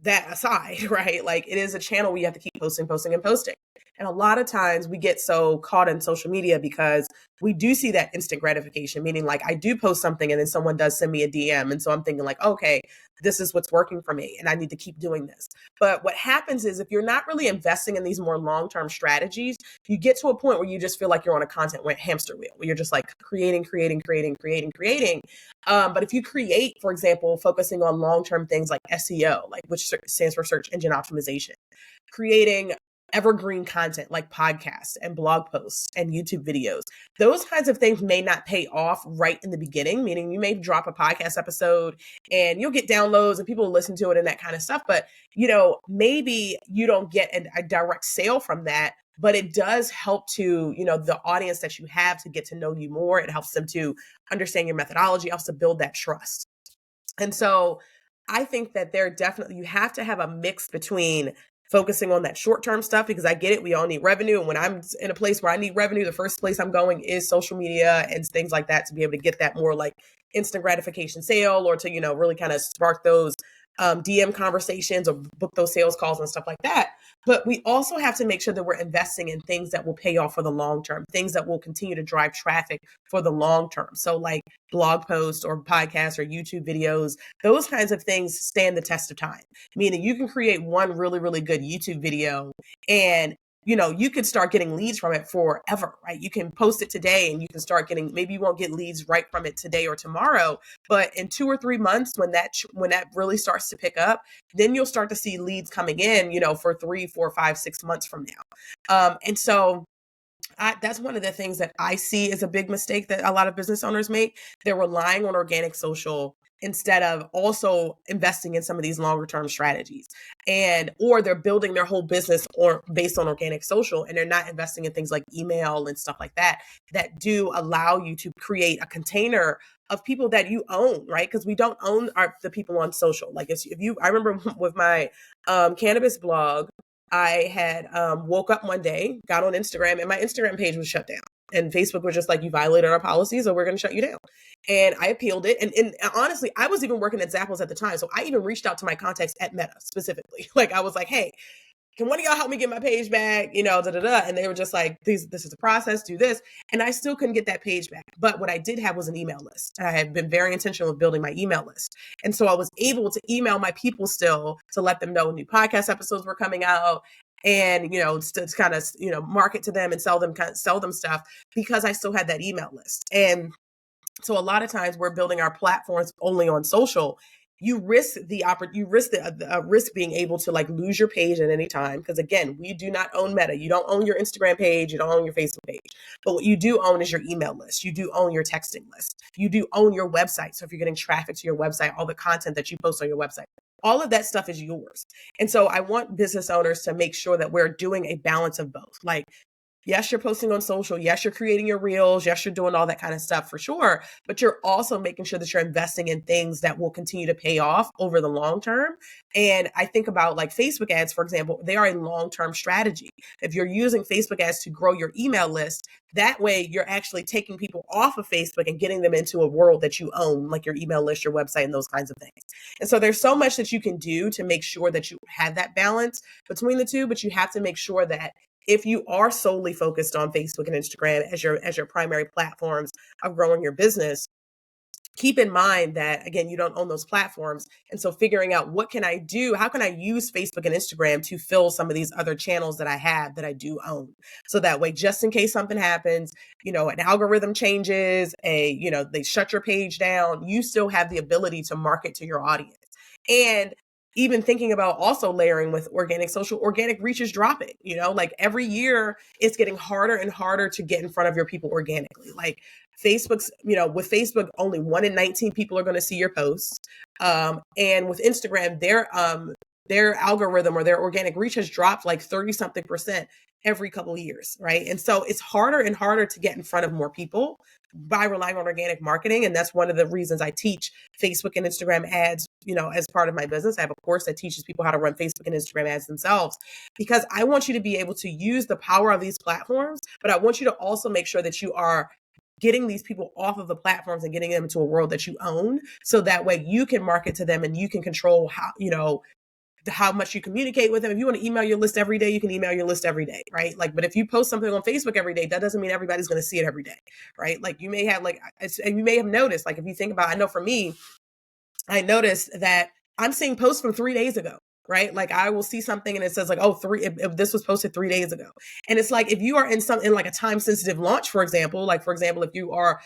that aside, right? Like it is a channel where you have to keep posting, posting, and posting. And a lot of times we get so caught in social media because we do see that instant gratification, meaning like I do post something and then someone does send me a DM. And so I'm thinking like, okay, this is what's working for me and I need to keep doing this. But what happens is if you're not really investing in these more long-term strategies, you get to a point where you just feel like you're on a content hamster wheel, where you're just like creating. But if you create, for example, focusing on long-term things like SEO, like which stands for search engine optimization, creating evergreen content like podcasts and blog posts and YouTube videos. Those kinds of things may not pay off right in the beginning, meaning you may drop a podcast episode and you'll get downloads and people will listen to it and that kind of stuff. But, maybe you don't get a direct sale from that, but it does help to, the audience that you have to get to know you more. It helps them to understand your methodology, helps to build that trust. And so I think that you have to have a mix between focusing on that short-term stuff, because I get it. We all need revenue. And when I'm in a place where I need revenue, the first place I'm going is social media and things like that to be able to get that more like instant gratification sale, or to, really kind of spark those DM conversations or book those sales calls and stuff like that. But we also have to make sure that we're investing in things that will pay off for the long term, things that will continue to drive traffic for the long term. So like blog posts or podcasts or YouTube videos, those kinds of things stand the test of time, meaning you can create one really, really good YouTube video and you could start getting leads from it forever, right? You can post it today and you can start getting, maybe you won't get leads right from it today or tomorrow, but in 2 or 3 months, when that really starts to pick up, then you'll start to see leads coming in, for 3, 4, 5, 6 months from now. And so that's one of the things that I see is a big mistake that a lot of business owners make. They're relying on organic social instead of also investing in some of these longer term strategies, or they're building their whole business based on organic social, and they're not investing in things like email and stuff like that do allow you to create a container of people that you own, right? Because we don't own the people on social. Like I remember with my cannabis blog, I had woke up one day, got on Instagram, and my Instagram page was shut down. And Facebook was just like, you violated our policies, so we're going to shut you down. And I appealed it. And honestly, I was even working at Zappos at the time. So I even reached out to my contacts at Meta specifically. Like I was like, hey, can one of y'all help me get my page back? And they were just like, this is a process, do this. And I still couldn't get that page back. But what I did have was an email list. I had been very intentional with building my email list. And so I was able to email my people still to let them know new podcast episodes were coming out, and, to kind of, market to them and sell them stuff, because I still had that email list. And so a lot of times we're building our platforms only on social. You risk the risk being able to like lose your page at any time. Because again, we do not own Meta. You don't own your Instagram page. You don't own your Facebook page. But what you do own is your email list. You do own your texting list. You do own your website. So if you're getting traffic to your website, all the content that you post on your website, all of that stuff is yours. And so I want business owners to make sure that we're doing a balance of both. Like, yes, you're posting on social. Yes, you're creating your reels. Yes, you're doing all that kind of stuff for sure. But you're also making sure that you're investing in things that will continue to pay off over the long term. And I think about like Facebook ads, for example, they are a long-term strategy. If you're using Facebook ads to grow your email list, that way you're actually taking people off of Facebook and getting them into a world that you own, like your email list, your website, and those kinds of things. And so there's so much that you can do to make sure that you have that balance between the two, but you have to make sure that if you are solely focused on Facebook and Instagram as your primary platforms of growing your business, keep in mind that, again, you don't own those platforms. And so figuring out what can I do? How can I use Facebook and Instagram to fill some of these other channels that I have that I do own? So that way, just in case something happens, an algorithm changes, they shut your page down, you still have the ability to market to your audience. And even thinking about also layering with organic social, organic reach is dropping, like every year it's getting harder and harder to get in front of your people organically. Like Facebook's, with Facebook, only 1 in 19 people are going to see your posts. And with Instagram, their algorithm or their organic reach has dropped like 30 something % every couple of years. Right. And so it's harder and harder to get in front of more people by relying on organic marketing. And that's one of the reasons I teach Facebook and Instagram ads, as part of my business. I have a course that teaches people how to run Facebook and Instagram ads themselves, because I want you to be able to use the power of these platforms, but I want you to also make sure that you are getting these people off of the platforms and getting them into a world that you own. So that way you can market to them and you can control how much you communicate with them. If you want to email your list every day, you can email your list every day, right? Like, but if you post something on Facebook every day, that doesn't mean everybody's going to see it every day, right? Like you may have and you may have noticed, like if you think about, I know for me, I noticed that I'm seeing posts from 3 days ago, right? Like I will see something and it says like, if this was posted 3 days ago. And it's like, if you are in like a time sensitive launch, for example, if you are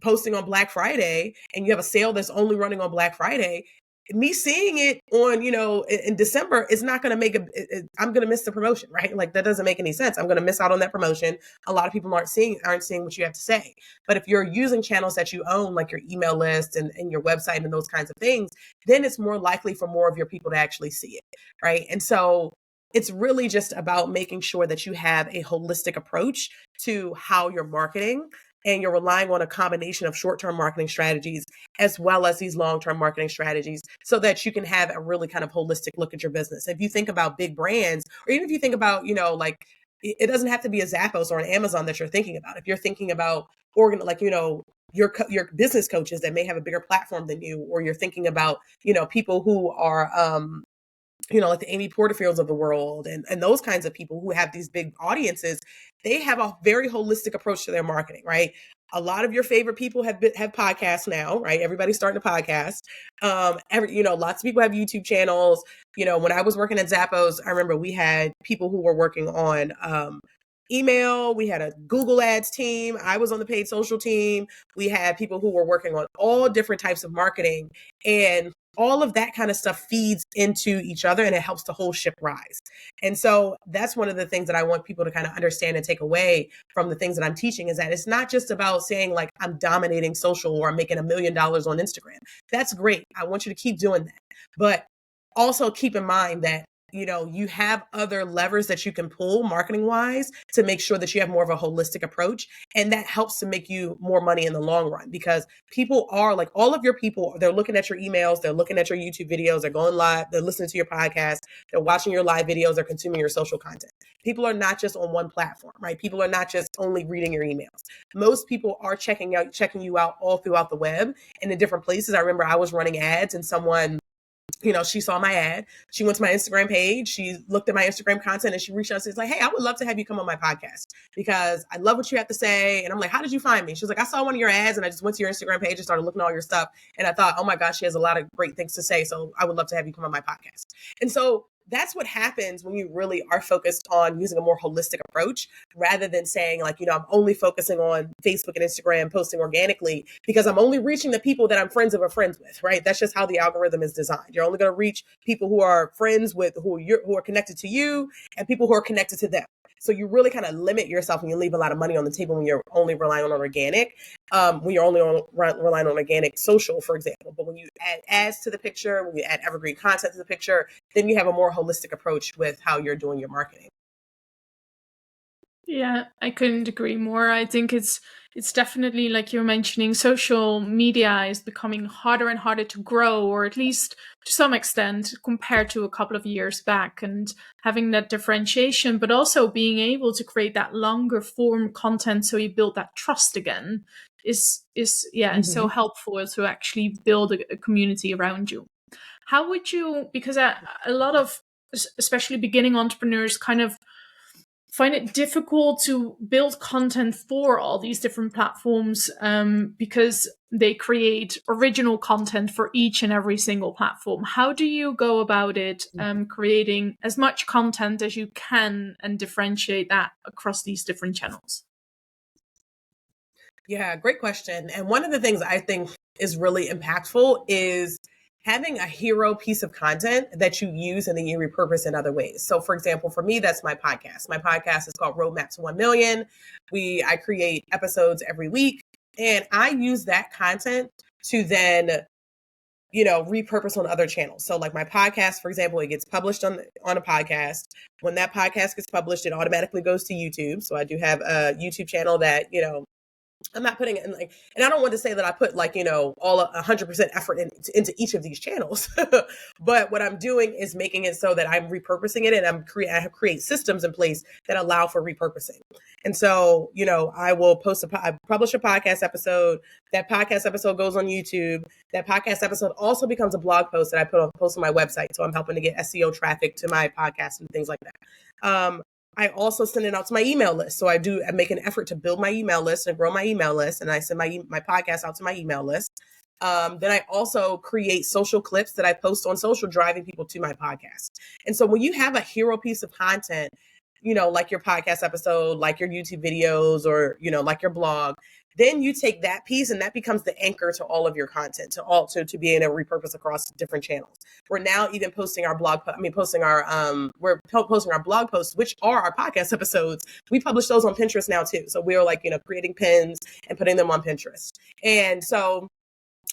posting on Black Friday and you have a sale that's only running on Black Friday, me seeing it on, in December is not going to I'm going to miss the promotion, right? Like that doesn't make any sense. I'm going to miss out on that promotion. A lot of people aren't seeing what you have to say. But if you're using channels that you own, like your email list and your website and those kinds of things, then it's more likely for more of your people to actually see it, right? And so it's really just about making sure that you have a holistic approach to how you're marketing, and you're relying on a combination of short-term marketing strategies as well as these long-term marketing strategies so that you can have a really kind of holistic look at your business. If you think about big brands, or even if you think about, like it doesn't have to be a Zappos or an Amazon that you're thinking about. If you're thinking about your business coaches that may have a bigger platform than you, or you're thinking about, people who are like the Amy Porterfields of the world and those kinds of people who have these big audiences, they have a very holistic approach to their marketing, right? A lot of your favorite people have podcasts now, right? Everybody's starting a podcast. Lots of people have YouTube channels. When I was working at Zappos, I remember we had people who were working on email. We had a Google Ads team. I was on the paid social team. We had people who were working on all different types of marketing, and all of that kind of stuff feeds into each other, and it helps the whole ship rise. And so that's one of the things that I want people to kind of understand and take away from the things that I'm teaching, is that it's not just about saying like I'm dominating social or I'm making $1 million on Instagram. That's great. I want you to keep doing that. But also keep in mind that you have other levers that you can pull marketing wise to make sure that you have more of a holistic approach. And that helps to make you more money in the long run, because people are like, all of your people, they're looking at your emails, they're looking at your YouTube videos, they're going live, they're listening to your podcast, they're watching your live videos, they're consuming your social content. People are not just on one platform, right? People are not just only reading your emails. Most people are checking you out all throughout the web and in different places. I remember I was running ads and someone, she saw my ad. She went to my Instagram page. She looked at my Instagram content and she reached out and says like, hey, I would love to have you come on my podcast because I love what you have to say. And I'm like, how did you find me? She was like, I saw one of your ads and I just went to your Instagram page and started looking at all your stuff. And I thought, oh my gosh, she has a lot of great things to say. So I would love to have you come on my podcast. And so that's what happens when you really are focused on using a more holistic approach, rather than saying like, I'm only focusing on Facebook and Instagram posting organically because I'm only reaching the people that I'm friends of or friends with, right? That's just how the algorithm is designed. You're only going to reach people who are friends with, who are connected to you, and people who are connected to them. So you really kind of limit yourself and you leave a lot of money on the table when you're only relying on organic, when you're only relying on organic social, for example. But when you add ads to the picture, when you add evergreen content to the picture, then you have a more holistic approach with how you're doing your marketing. Yeah, I couldn't agree more. I think it's definitely, like you're mentioning, social media is becoming harder and harder to grow, or at least to some extent compared to a couple of years back, and having that differentiation, but also being able to create that longer form content so you build that trust again is so helpful to actually build a community around you. How would you, because a lot of especially beginning entrepreneurs kind of find it difficult to build content for all these different platforms, because they create original content for each and every single platform. How do you go about it, creating as much content as you can and differentiate that across these different channels? Yeah, great question. And one of the things I think is really impactful is having a hero piece of content that you use and then you repurpose in other ways. So for example, for me, that's my podcast. My podcast is called Roadmap to 1 Million. I create episodes every week, and I use that content to then, repurpose on other channels. So like my podcast, for example, it gets published on a podcast. When that podcast gets published, it automatically goes to YouTube. So I do have a YouTube channel that, I'm not putting it in and I don't want to say that I put all 100% effort into each of these channels, but what I'm doing is making it so that I'm repurposing it, and I create systems in place that allow for repurposing. And so, I will I publish a podcast episode. That podcast episode goes on YouTube. That podcast episode also becomes a blog post that I post on my website. So I'm helping to get SEO traffic to my podcast and things like that. I also send it out to my email list. So I make an effort to build my email list and grow my email list. And I send my podcast out to my email list. Then I also create social clips that I post on social, driving people to my podcast. And so when you have a hero piece of content, like your podcast episode, like your YouTube videos, or, like your blog, Then you take that piece and that becomes the anchor to all of your content, to be able to repurpose across different channels. We're now even posting our posting our blog posts, which are our podcast episodes. We publish those on Pinterest now too. So we're like, creating pins and putting them on Pinterest. And so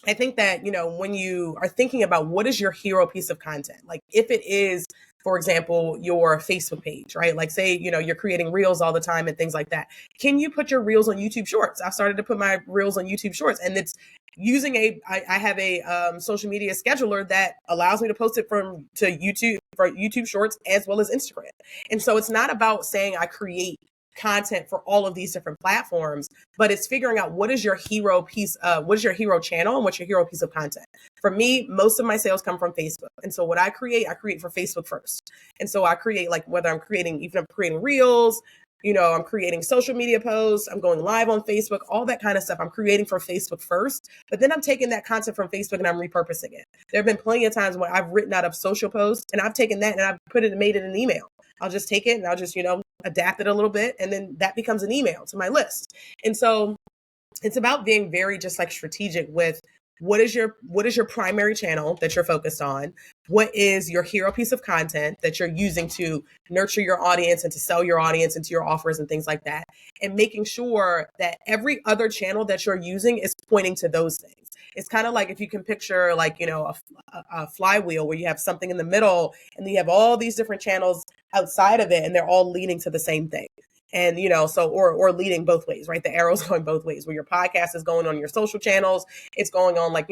I think that, when you are thinking about what is your hero piece of content, like if it is, for example, your Facebook page, right? Like say, you're creating reels all the time and things like that. Can you put your reels on YouTube Shorts? I've started to put my reels on YouTube Shorts, and it's using I have a social media scheduler that allows me to post it for YouTube Shorts as well as Instagram. And so it's not about saying I create content for all of these different platforms, but it's figuring out what is your hero piece, what is your hero channel and what's your hero piece of content. For me, most of my sales come from Facebook. And so what I create for Facebook first. And so I create, like, whether I'm creating reels, I'm creating social media posts, I'm going live on Facebook, all that kind of stuff. I'm creating for Facebook first, but then I'm taking that content from Facebook and I'm repurposing it. There have been plenty of times when I've written out a social post and I've taken that and I've made it an email. I'll just take it and I'll just, adapt it a little bit. And then that becomes an email to my list. And so it's about being very just like strategic with what is your primary channel that you're focused on? What is your hero piece of content that you're using to nurture your audience and to sell your audience into your offers and things like that? And making sure that every other channel that you're using is pointing to those things. It's kind of like if you can picture like, a flywheel where you have something in the middle and you have all these different channels outside of it and they're all leading to the same thing. And, or leading both ways, right? The arrow's going both ways, where your podcast is going on your social channels. It's going on like,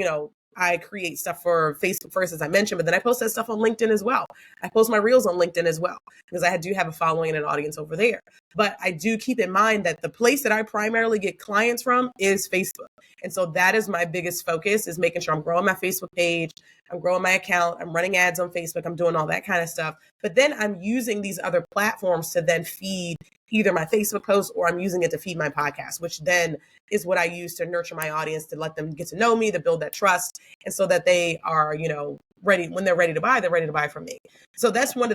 I create stuff for Facebook first, as I mentioned, but then I post that stuff on LinkedIn as well. I post my reels on LinkedIn as well, because I do have a following and an audience over there. But I do keep in mind that the place that I primarily get clients from is Facebook. And so that is my biggest focus, is making sure I'm growing my Facebook page, I'm growing my account, I'm running ads on Facebook, I'm doing all that kind of stuff. But then I'm using these other platforms to then feed either my Facebook posts, or I'm using it to feed my podcast, which then is what I use to nurture my audience, to let them get to know me, to build that trust. And so that they are, ready, when they're ready to buy, they're ready to buy from me. So that's what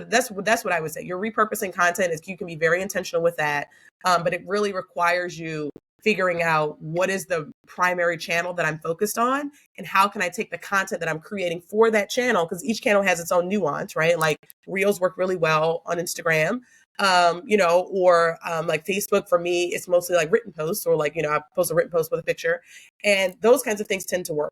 I would say. You're repurposing content. You can be very intentional with that. But it really requires you figuring out what is the primary channel that I'm focused on, and how can I take the content that I'm creating for that channel, because each channel has its own nuance, right? Like reels work really well on Instagram, like Facebook. For me, it's mostly like written posts, or like, I post a written post with a picture, and those kinds of things tend to work.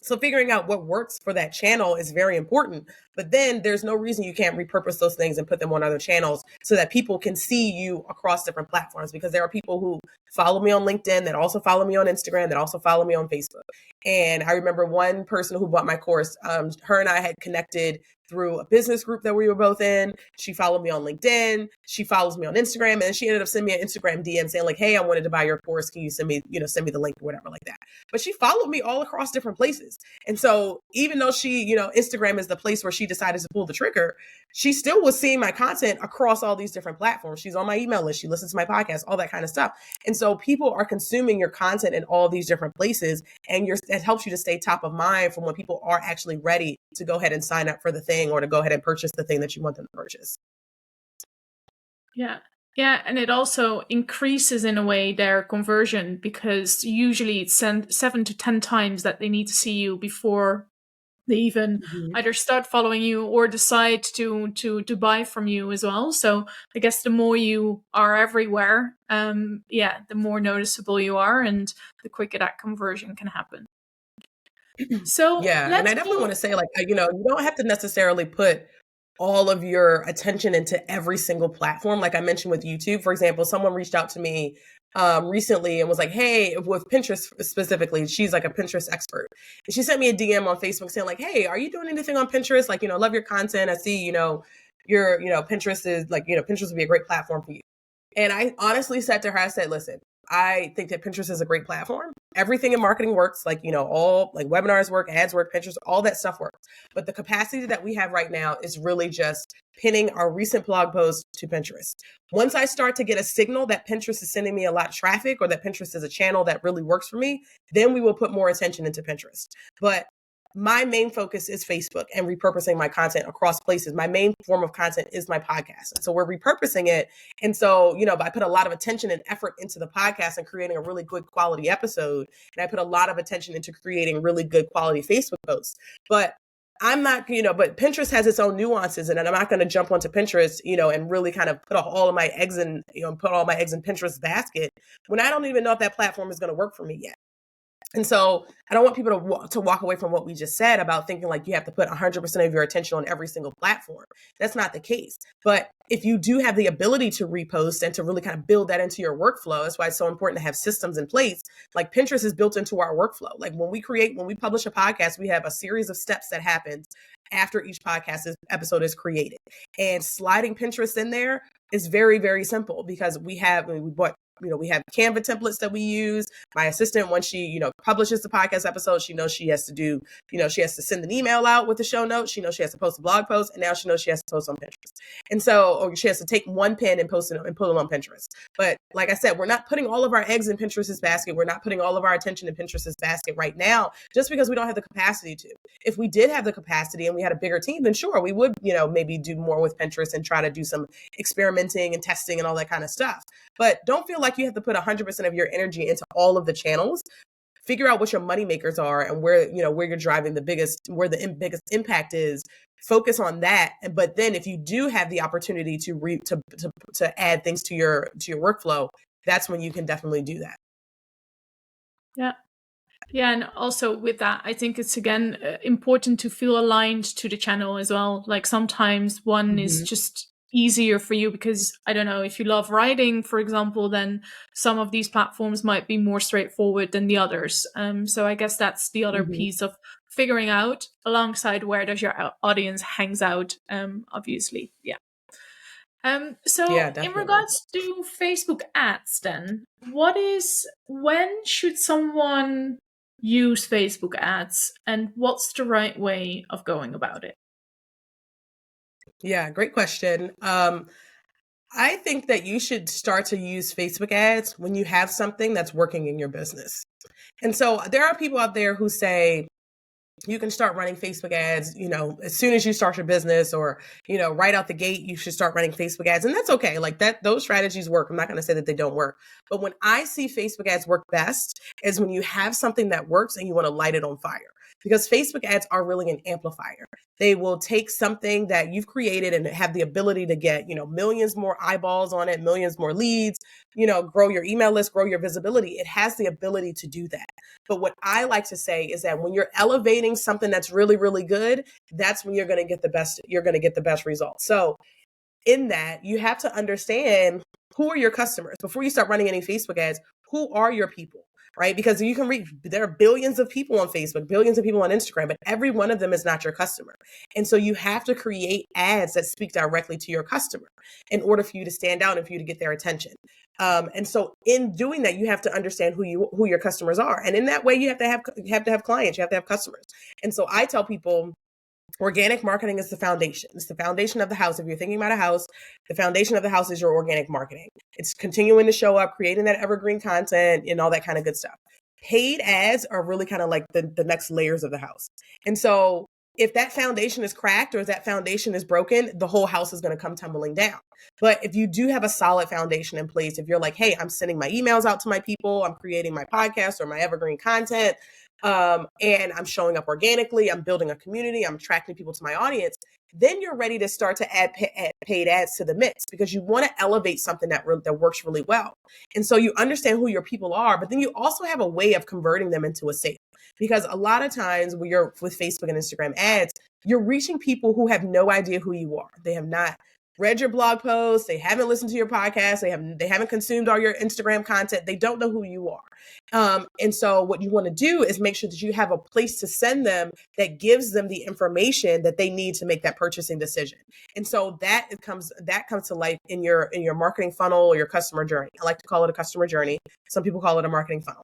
So figuring out what works for that channel is very important. But then there's no reason you can't repurpose those things and put them on other channels so that people can see you across different platforms, because there are people who follow me on LinkedIn that also follow me on Instagram, that also follow me on Facebook. And I remember one person who bought my course, her and I had connected through a business group that we were both in. She followed me on LinkedIn. She follows me on Instagram, and she ended up sending me an Instagram DM saying like, "Hey, I wanted to buy your course. Can you send me the link," or whatever like that. But she followed me all across different places. And so even though she, Instagram is the place where she decided to pull the trigger, she still was seeing my content across all these different platforms. She's on my email list. She listens to my podcast, all that kind of stuff. And so people are consuming your content in all these different places, and it helps you to stay top of mind from when people are actually ready to go ahead and sign up for the thing, or to go ahead and purchase the thing that you want them to purchase. Yeah. Yeah, and it also increases in a way their conversion, because usually it's 7 to 10 times that they need to see you before they even either start following you or decide to buy from you as well. So I guess the more you are everywhere, the more noticeable you are, and the quicker that conversion can happen. So yeah, and I definitely want to say, like, you don't have to necessarily put all of your attention into every single platform. Like I mentioned with YouTube, for example, someone reached out to me recently and was like, "Hey," with Pinterest specifically, she's like a Pinterest expert. And she sent me a DM on Facebook saying like, "Hey, are you doing anything on Pinterest? Like, love your content. I see, your, Pinterest is like, Pinterest would be a great platform for you." And I honestly said to her, I said, "Listen, I think that Pinterest is a great platform. Everything in marketing works, like, all like webinars work, ads work, Pinterest, all that stuff works. But the capacity that we have right now is really just pinning our recent blog posts to Pinterest. Once I start to get a signal that Pinterest is sending me a lot of traffic, or that Pinterest is a channel that really works for me, then we will put more attention into Pinterest. But my main focus is Facebook and repurposing my content across places. My main form of content is my podcast. And so we're repurposing it. And so, I put a lot of attention and effort into the podcast and creating a really good quality episode. And I put a lot of attention into creating really good quality Facebook posts. But I'm not, but Pinterest has its own nuances, and I'm not going to jump onto Pinterest, and really kind of put all of my eggs in, put all my eggs in Pinterest basket when I don't even know if that platform is going to work for me yet. And so I don't want people to walk away from what we just said about thinking like you have to put 100% of your attention on every single platform. That's not the case. But if you do have the ability to repost and to really kind of build that into your workflow, that's why it's so important to have systems in place. Like Pinterest is built into our workflow. Like when we publish a podcast, we have a series of steps that happens after each podcast episode is created. And sliding Pinterest in there is very, very simple because we have Canva templates that we use. My assistant, when she, publishes the podcast episode, she knows she has to do, she has to send an email out with the show notes. She knows she has to post a blog post, and now she knows she has to post on Pinterest. And so, or she has to take one pin and post it and put it on Pinterest. But like I said, we're not putting all of our eggs in Pinterest's basket. We're not putting all of our attention in Pinterest's basket right now, just because we don't have the capacity to. If we did have the capacity and we had a bigger team, then sure, we would, maybe do more with Pinterest and try to do some experimenting and testing and all that kind of stuff. But don't feel like you have to put 100% of your energy into all of the channels. Figure out what your money makers are and where you're driving where the biggest impact is. Focus on that. But then if you do have the opportunity to add things to your workflow, that's when you can definitely do that. Yeah. Yeah. And also with that, I think it's, again, important to feel aligned to the channel as well. Like sometimes one is just easier for you because, I don't know, if you love writing, for example, then some of these platforms might be more straightforward than the others. So I guess that's the other piece of figuring out alongside where does your audience hangs out, obviously. Yeah. So in regards to Facebook ads, then when should someone use Facebook ads and what's the right way of going about it? Yeah, great question. I think that you should start to use Facebook ads when you have something that's working in your business. And so there are people out there who say, you can start running Facebook ads, as soon as you start your business or, right out the gate, you should start running Facebook ads. And that's okay. Like those strategies work. I'm not going to say that they don't work. But when I see Facebook ads work best is when you have something that works and you want to light it on fire. Because Facebook ads are really an amplifier. They will take something that you've created and have the ability to get, millions more eyeballs on it, millions more leads, grow your email list, grow your visibility. It has the ability to do that. But what I like to say is that when you're elevating something that's really, really good, that's when you're going to get the best results. So in that, you have to understand who are your customers before you start running any Facebook ads. Who are your people? Right? Because you can reach, there are billions of people on Facebook, billions of people on Instagram, but every one of them is not your customer. And so you have to create ads that speak directly to your customer in order for you to stand out and for you to get their attention. And so in doing that, you have to understand who your customers are. And in that way, you have to have clients, you have to have customers. And so I tell people, organic marketing is the foundation. It's the foundation of the house. If you're thinking about a house, the foundation of the house is your organic marketing. It's continuing to show up, creating that evergreen content and all that kind of good stuff. Paid ads are really kind of like the next layers of the house. And so if that foundation is cracked or if that foundation is broken, the whole house is going to come tumbling down. But if you do have a solid foundation in place, if you're like, hey, I'm sending my emails out to my people, I'm creating my podcast or my evergreen content, and I'm showing up organically, I'm building a community, I'm attracting people to my audience, then you're ready to start to add paid ads to the mix because you want to elevate something that works really well. And so you understand who your people are, but then you also have a way of converting them into a sale. Because a lot of times when you're with Facebook and Instagram ads, you're reaching people who have no idea who you are. They have not read your blog posts. They haven't listened to your podcast. They haven't consumed all your Instagram content. They don't know who you are. And so what you want to do is make sure that you have a place to send them that gives them the information that they need to make that purchasing decision. And so that comes to life in your marketing funnel or your customer journey. I like to call it a customer journey. Some people call it a marketing funnel.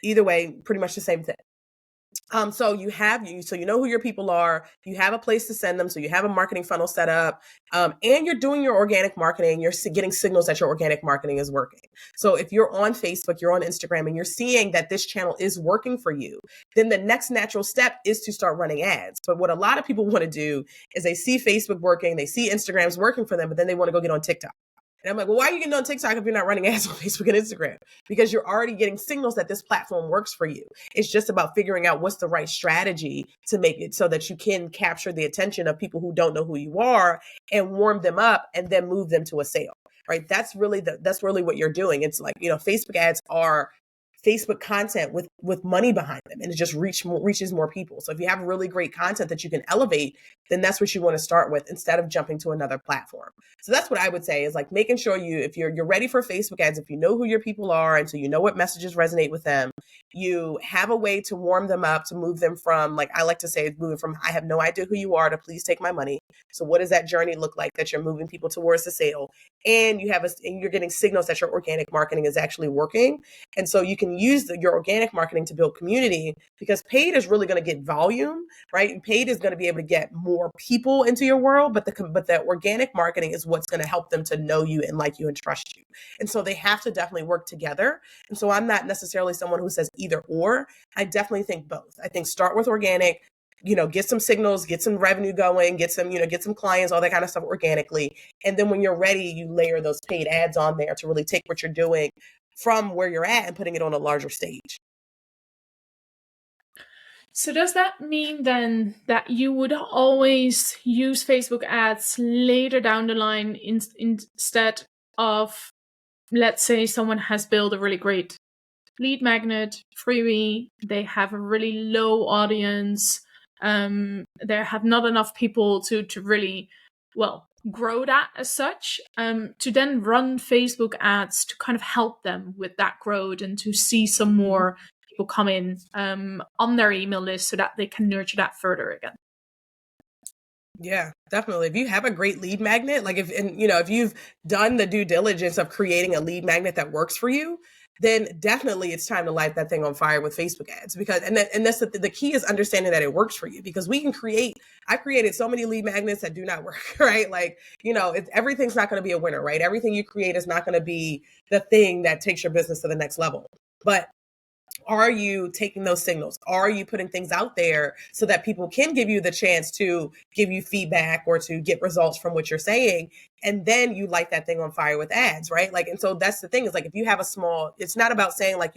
Either way, pretty much the same thing. So you know who your people are, you have a place to send them. So you have a marketing funnel set up, and you're doing your organic marketing. You're getting signals that your organic marketing is working. So if you're on Facebook, you're on Instagram, and you're seeing that this channel is working for you, then the next natural step is to start running ads. But what a lot of people want to do is they see Facebook working, they see Instagram's working for them, but then they want to go get on TikTok. And I'm like, well, why are you getting on TikTok if you're not running ads on Facebook and Instagram? Because you're already getting signals that this platform works for you. It's just about figuring out what's the right strategy to make it so that you can capture the attention of people who don't know who you are and warm them up and then move them to a sale. Right? That's really what you're doing. It's like, Facebook ads are Facebook content with money behind them, and it just reaches more people. So if you have really great content that you can elevate, then that's what you want to start with instead of jumping to another platform. So that's what I would say is like making sure if you're ready for Facebook ads, if you know who your people are, and so you know what messages resonate with them, you have a way to warm them up, to move them from, like I like to say, moving from I have no idea who you are to please take my money. So what does that journey look like that you're moving people towards the sale? And you're getting signals that your organic marketing is actually working. And so you can use your organic marketing to build community, because paid is really going to get volume, right? And paid is going to be able to get more people into your world, but the organic marketing is what's going to help them to know you and like you and trust you. And so they have to definitely work together. And so I'm not necessarily someone who says either or. I definitely think both. I think start with organic, get some signals, get some revenue going, get some clients, all that kind of stuff organically. And then when you're ready, you layer those paid ads on there to really take what you're doing from where you're at and putting it on a larger stage. So does that mean then that you would always use Facebook ads later down the line instead of, let's say someone has built a really great lead magnet, freebie, they have a really low audience, they have not enough people to really, grow that as such, to then run Facebook ads to kind of help them with that growth and to see some more people come in on their email list so that they can nurture that further again. Yeah, definitely. If you have a great lead magnet, like if you've done the due diligence of creating a lead magnet that works for you, then definitely it's time to light that thing on fire with Facebook ads. Because that's the key is understanding that it works for you, because I created so many lead magnets that do not work, right? Like, everything's not going to be a winner, right? Everything you create is not going to be the thing that takes your business to the next level. But are you taking those signals? Are you putting things out there so that people can give you the chance to give you feedback or to get results from what you're saying? And then you light that thing on fire with ads, right? Like, and so that's the thing is like, if you have it's not about saying like,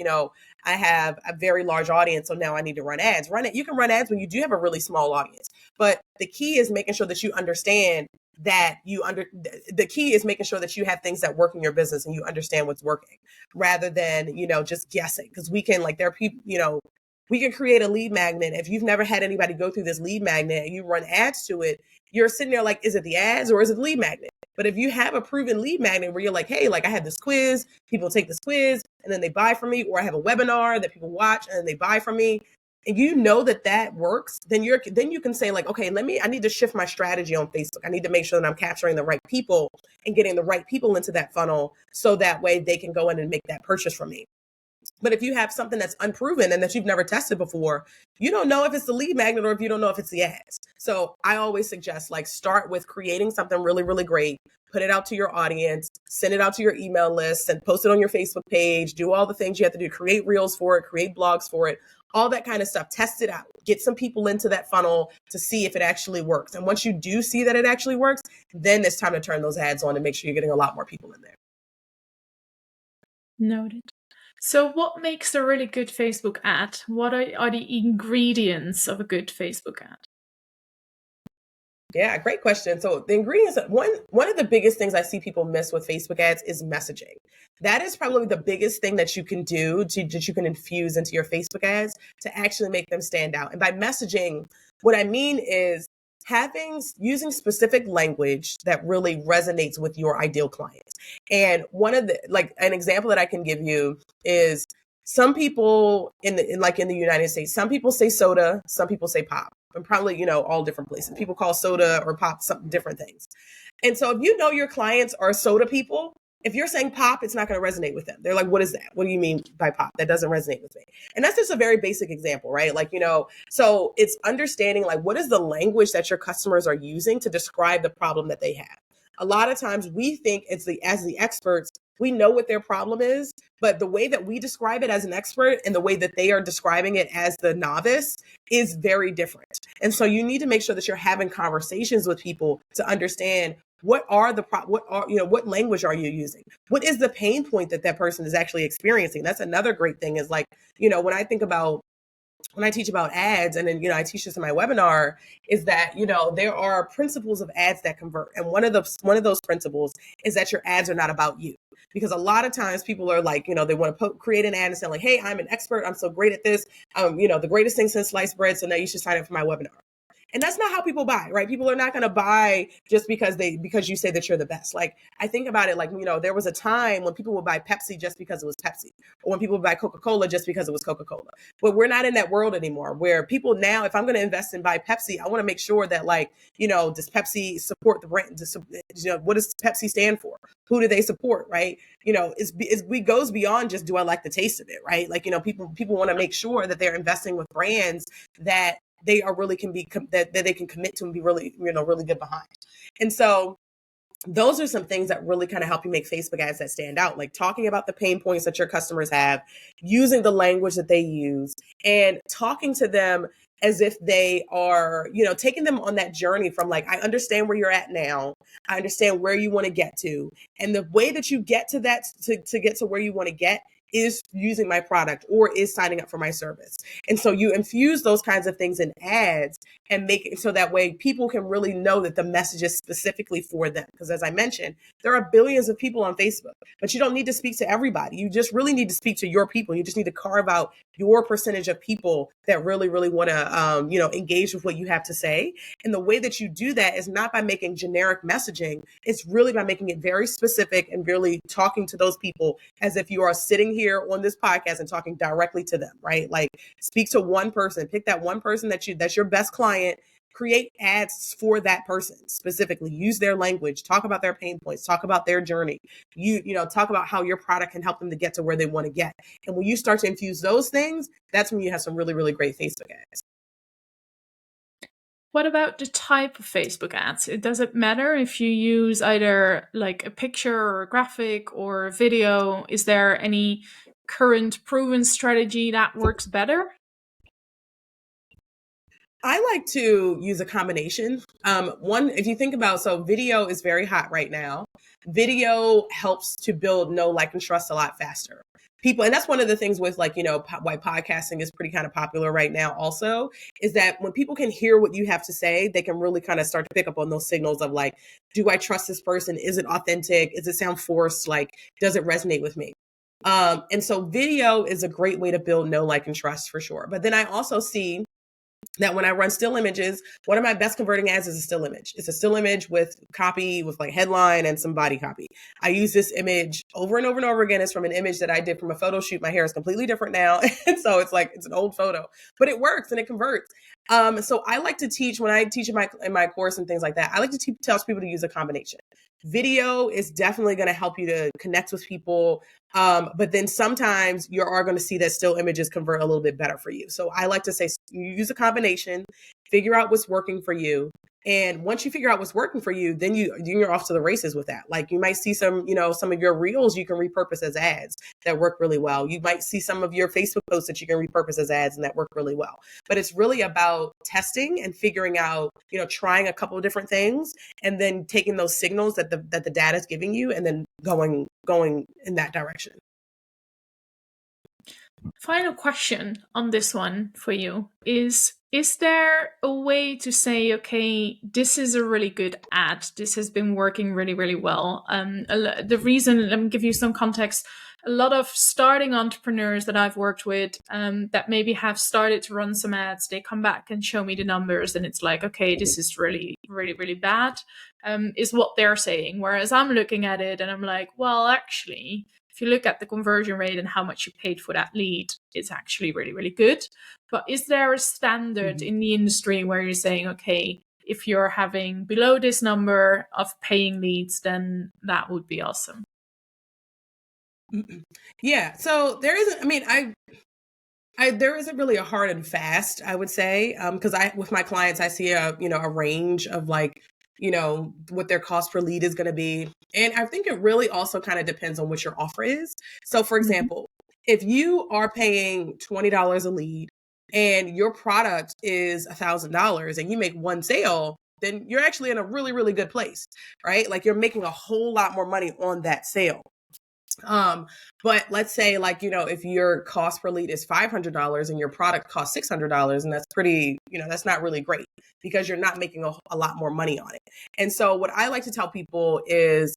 I have a very large audience, so now I need to run ads. You can run ads when you do have a really small audience. But the key is making sure that you understand the key is making sure that you have things that work in your business and you understand what's working, rather than, just guessing. Because we can, like, there are people, we can create a lead magnet. If you've never had anybody go through this lead magnet and you run ads to it, you're sitting there like, is it the ads or is it the lead magnet? But if you have a proven lead magnet where you're like, hey, like I had this quiz, people take this quiz and then they buy from me, or I have a webinar that people watch and they buy from me, and you know that works, then you can say like, okay, I need to shift my strategy on Facebook. I need to make sure that I'm capturing the right people and getting the right people into that funnel, so that way they can go in and make that purchase from me. But if you have something that's unproven and that you've never tested before, you don't know if it's the lead magnet or if you don't know if it's the ads. So I always suggest like start with creating something really, really great, put it out to your audience, send it out to your email list and post it on your Facebook page, do all the things you have to do, create reels for it, create blogs for it, all that kind of stuff. Test it out, get some people into that funnel to see if it actually works. And once you do see that it actually works, then it's time to turn those ads on and make sure you're getting a lot more people in there. Noted. So what makes a really good Facebook ad? What are the ingredients of a good Facebook ad? Yeah, great question. So the ingredients, one of the biggest things I see people miss with Facebook ads is messaging. That is probably the biggest thing that you can do that you can infuse into your Facebook ads to actually make them stand out. And by messaging, what I mean is using specific language that really resonates with your ideal clients. And an example that I can give you is some people in the United States, some people say soda, some people say pop, and probably, all different places. People call soda or pop something different things. And so if you know your clients are soda people, If you're saying pop, it's not going to resonate with them. They're like, what is that? What do you mean by pop? That doesn't resonate with me. And that's just a very basic example, right? Like, so it's understanding like what is the language that your customers are using to describe the problem that they have. A lot of times we think as the experts, we know what their problem is, but the way that we describe it as an expert and the way that they are describing it as the novice is very different. And so you need to make sure that you're having conversations with people to understand what language are you using? What is the pain point that person is actually experiencing? That's another great thing is like, when I teach about ads, and then, I teach this in my webinar, is that, there are principles of ads that convert. And one of those principles is that your ads are not about you. Because a lot of times people are like, they want to create an ad and say like, hey, I'm an expert. I'm so great at this. The greatest thing since sliced bread. So now you should sign up for my webinar. And that's not how people buy, right? People are not going to buy just because you say that you're the best. Like, I think about it like, there was a time when people would buy Pepsi just because it was Pepsi, or when people would buy Coca-Cola just because it was Coca-Cola. But we're not in that world anymore where people now, if I'm going to invest in buy Pepsi, I want to make sure that like, does Pepsi support the brand? What does Pepsi stand for? Who do they support, right? It goes beyond just, do I like the taste of it, right? Like, people want to make sure that they're investing with brands that they are really that they can commit to and be really, really good behind. And so those are some things that really kind of help you make Facebook ads that stand out, like talking about the pain points that your customers have, using the language that they use, and talking to them as if they are, taking them on that journey from like, I understand where you're at now. I understand where you want to get to. And the way that you get to that, to get to where you want to get, is using my product or is signing up for my service. And so you infuse those kinds of things in ads and make it so that way people can really know that the message is specifically for them. Because as I mentioned, there are billions of people on Facebook, but you don't need to speak to everybody. You just really need to speak to your people. You just need to carve out your percentage of people that really, really want to, engage with what you have to say. And the way that you do that is not by making generic messaging. It's really by making it very specific and really talking to those people as if you are sitting here on this podcast and talking directly to them, right? Like, speak to one person, pick that one person that's your best client, create ads for that person specifically, use their language, talk about their pain points, talk about their journey, talk about how your product can help them to get to where they want to get. And when you start to infuse those things, that's when you have some really, really great Facebook ads. What about the type of Facebook ads? Does it matter if you use either like a picture or a graphic or a video? Is there any current proven strategy that works better? I like to use a combination. If you think about, so video is very hot right now. Video helps to build know, like, and trust a lot faster. People, and that's one of the things with like, why podcasting is pretty kind of popular right now also, is that when people can hear what you have to say, they can really kind of start to pick up on those signals of like, do I trust this person? Is it authentic? Does it sound forced? Like, does it resonate with me? And so video is a great way to build know, like, and trust for sure. But then I also see that when I run still images, one of my best converting ads is a still image. It's a still image with copy, with like headline and some body copy. I use this image over and over and over again. It's from an image that I did from a photo shoot. My hair is completely different now. And so it's like, it's an old photo, but it works and it converts. So I like to teach, when I teach in my course and things like that, I like to tell people to use a combination. Video is definitely going to help you to connect with people. But then sometimes you are going to see that still images convert a little bit better for you. So I like to say, you use a combination, figure out what's working for you. And once you figure out what's working for you, then you're off to the races with that. Like, you might see some of your reels you can repurpose as ads that work really well. You might see some of your Facebook posts that you can repurpose as ads and that work really well. But it's really about testing and figuring out, trying a couple of different things and then taking those signals that the data is giving you and then going in that direction. Final question on this one for you is there a way to say, okay, this is a really good ad, this has been working really, really well? The reason, let me give you some context. A lot of starting entrepreneurs that I've worked with that maybe have started to run some ads, they come back and show me the numbers and it's like, okay, this is really, really, really bad, is what they're saying. Whereas I'm looking at it and I'm like, well, actually, if you look at the conversion rate and how much you paid for that lead, it's actually really, really good. But is there a standard in the industry where you're saying, okay, if you're having below this number of paying leads, then that would be awesome? Yeah. So there isn't, I mean, there isn't really a hard and fast, I would say, because with my clients, I see a range of like, what their cost per lead is going to be. And I think it really also kind of depends on what your offer is. So for Mhm. example, if you are paying $20 a lead and your product is $1,000 and you make one sale, then you're actually in a really, really good place, right? Like you're making a whole lot more money on that sale. Um, but let's say like, if your cost per lead is $500 and your product costs $600, and that's pretty, that's not really great because you're not making a lot more money on it. And so what I like to tell people is